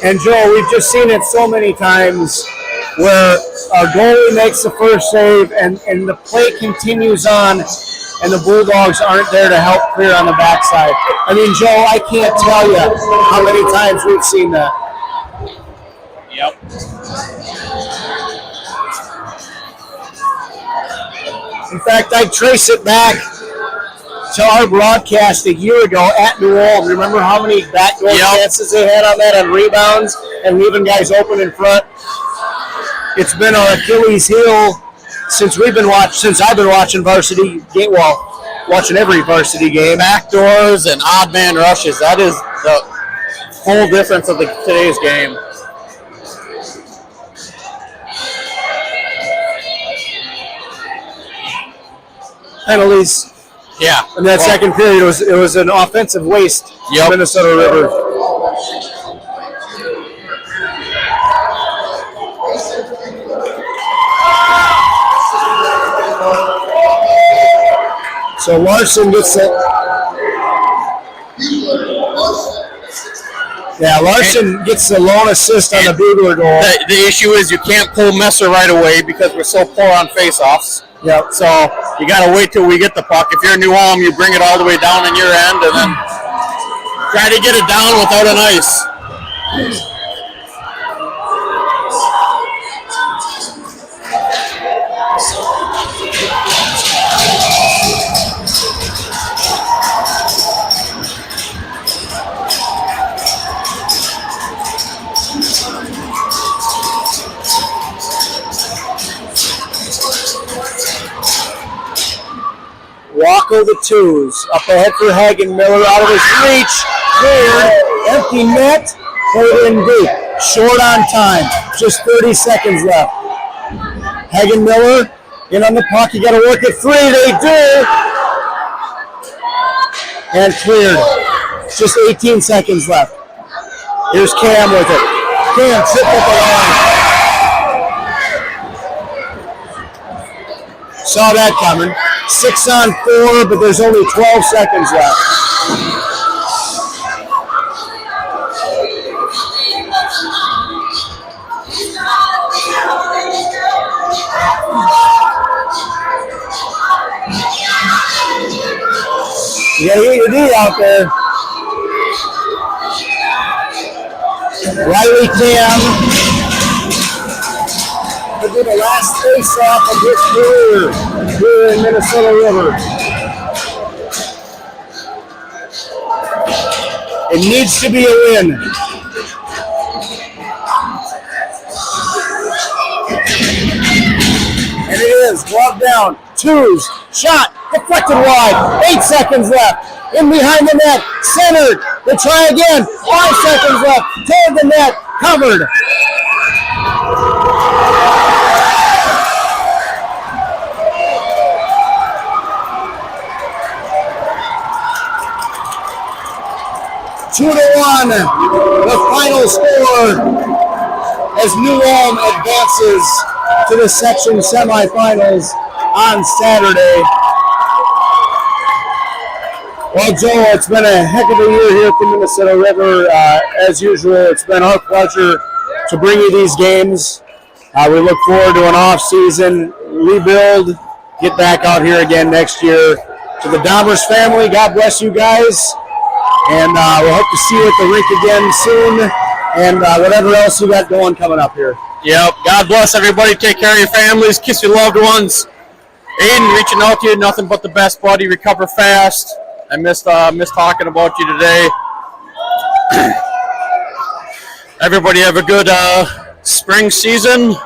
And Joe, we've just seen it so many times where our goalie makes the first save and the play continues on and the Bulldogs aren't there to help clear on the backside. I mean, Joe, I can't tell you how many times we've seen that. Yep. In fact, I trace it back to our broadcast a year ago at New Ulm. Remember how many backdoor chances they had on that on rebounds and leaving guys open in front? It's been our Achilles heel since I've been watching varsity game. Well, watching every varsity game. Backdoors and odd man rushes. That is the full difference of today's game. Penalties. Yeah. In that second period, it was an offensive waste. Yep. Minnesota River. So Larson gets it. Yeah, Larson gets the lone assist on the Bugler goal. The issue is you can't pull Messer right away because we're so poor on faceoffs. Yep. So you got to wait till we get the puck. If you're in New Ulm, you bring it all the way down on your end and then try to get it down without an ice. Wacko the twos. Up ahead for Hagen. Miller out of his reach. Cleared. Empty net. Played in deep. Short on time. Just 30 seconds left. Hagen Miller in on the puck. You got to work it free. They do. And cleared. Just 18 seconds left. Here's Cam with it. Cam tripped up the line. Saw that coming. 6-on-4, but there's only 12 seconds left. You gotta get your D out there. Riley Cam. To do the last face-off of his career here in Minnesota River. It needs to be a win. And it is. Glove down. Twos. Shot. Deflected wide. 8 seconds left. In behind the net. Centered. They try again. 5 seconds left. Toward the net. Covered. Two to 1, the final score as New Ulm advances to the section semifinals on Saturday. Well, Joel, it's been a heck of a year here at the Minnesota River. As usual, it's been our pleasure to bring you these games. We look forward to an off-season rebuild, get back out here again next year. To the Dahmers family, God bless you guys. And we'll hope to see you at the rink again soon, and whatever else you got going coming up here. Yep. God bless everybody. Take care of your families. Kiss your loved ones. Aiden, reaching out to you. Nothing but the best, buddy. Recover fast. I missed talking about you today. Everybody have a good spring season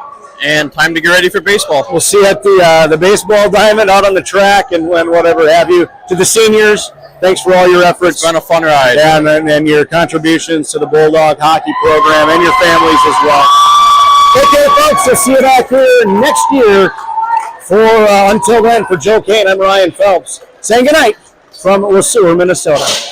and time to get ready for baseball. We'll see you at the baseball diamond out on the track and whatever have you. To the seniors, thanks for all your efforts. It's been a fun ride. Yeah, and your contributions to the Bulldog hockey program and your families as well. Okay, folks, we'll see you back here next year. Until then, for Joe Kane, I'm Ryan Phelps saying goodnight from Le Sueur, Minnesota.